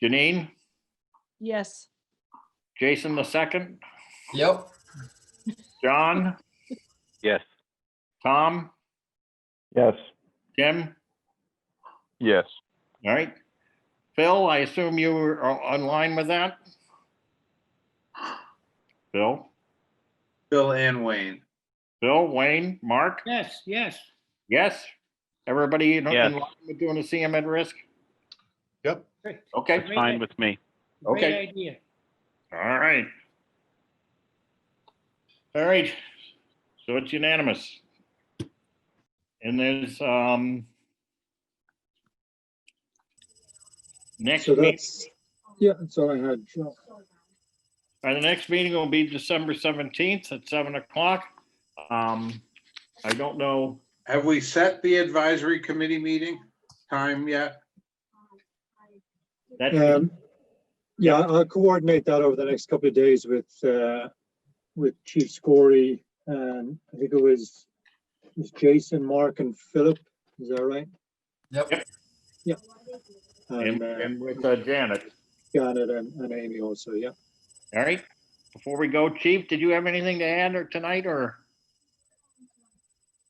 Janine? Yes. Jason the second? Yep. John? Yes. Tom? Yes. Jim? Yes. All right. Phil, I assume you were online with that? Phil? Bill and Wayne. Bill, Wayne, Mark? Yes, yes. Yes? Everybody in Yes. line with doing a CM at risk? Yep. Great. Okay. That's fine with me. Great Okay. idea. All right. All right. So it's unanimous. And there's next So meeting. that's, yeah, that's all I had. Joe. The next meeting will be December 17th at 7 o'clock. I don't know. Have we set the advisory committee meeting time yet? That, Yeah, I'll coordinate that over the next couple of days with Chief Scory, and I think it was Jason, Mark, and Philip. Is that right? Yep. Yeah. and with Janet. Janet and Amy also, yeah. All right. Before we go, Chief, did you have anything to add tonight or?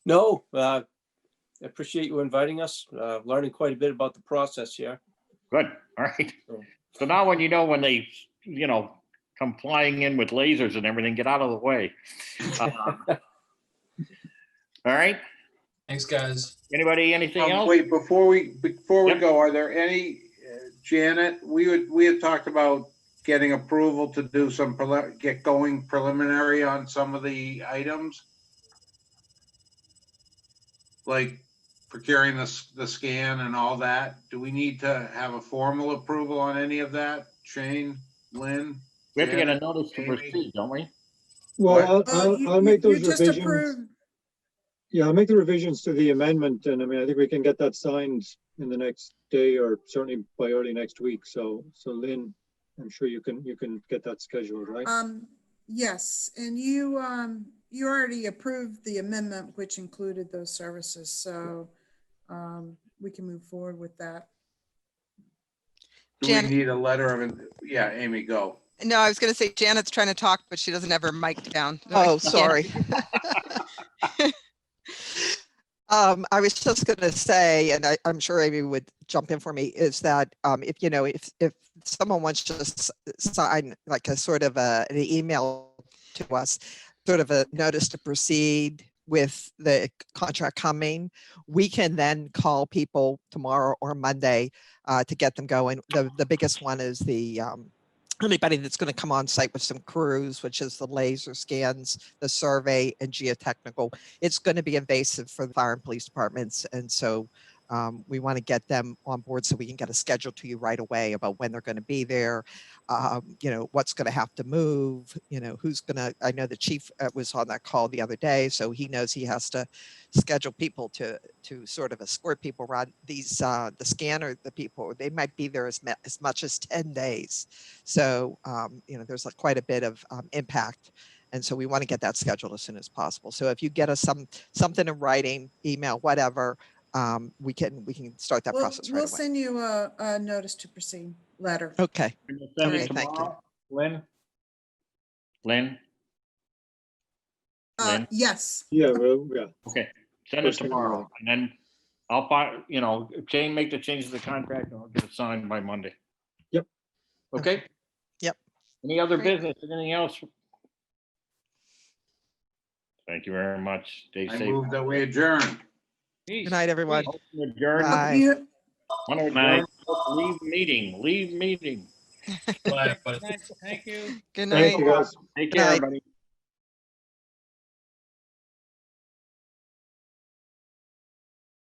No, I appreciate you inviting us, learning quite a bit about the process here. Good, all right. So now when when they, come flying in with lasers and everything, get out of the way. All right, Thanks, guys. anybody, anything else? Wait, before we Yep. go, are there any, Janet, we had talked about getting approval to do some, get going preliminary on some of the items? Like procuring the scan and all that? Do we need to have a formal approval on any of that? Shane, Lynn? We have to get a Janet, notice to Amy? proceed, don't we? Well, You- I'll make you those just revisions. approved- Yeah, I'll make the revisions to the amendment, and I mean, I think we can get that signed in the next day or certainly by early next week. So Lynn, I'm sure you can get that scheduled, right? Yes, and you already approved the amendment, which included those services, so we can move forward with that. Do we Janet- need a letter of, yeah, Amy, go. No, I was going to say Janet's trying to talk, but she doesn't have her mic down. Oh, sorry. I was just going to say, and I'm sure Amy would jump in for me, is that if someone wants to just sign like a sort of an email to us, sort of a notice to proceed with the contract coming, we can then call people tomorrow or Monday to get them going. The biggest one is the anybody that's going to come on site with some crews, which is the laser scans, the survey, and geotechnical. It's going to be invasive for the fire and police departments. And so we want to get them on board so we can get a schedule to you right away about when they're going to be there, what's going to have to move, who's going to, I know the chief was on that call the other day, so he knows he has to schedule people to sort of escort people around these, the scanner, the people, they might be there as much as 10 days. So, there's quite a bit of impact. And so we want to get that scheduled as soon as possible. So if you get us something in writing, email, whatever, we can start that process right We'll away. send you a notice to proceed letter. Okay. Can you send it Okay, thank you. tomorrow, Lynn? Lynn? Lynn? Yes. Yeah, well, yeah. Okay, send it First thing tomorrow, tomorrow. and then I'll find, if Jane make the changes to the contract, I'll get it signed by Monday. Yep. Okay? Yep. Any other Great. business, anything else? Thank you very much. Stay I safe. move that we adjourn. Good night, everyone. Motion adjourned. Bye. You- Want to adjourn? Leave meeting. Bye, everybody. Thank you. Good Thank night. you, guys. Take Good care, night. everybody.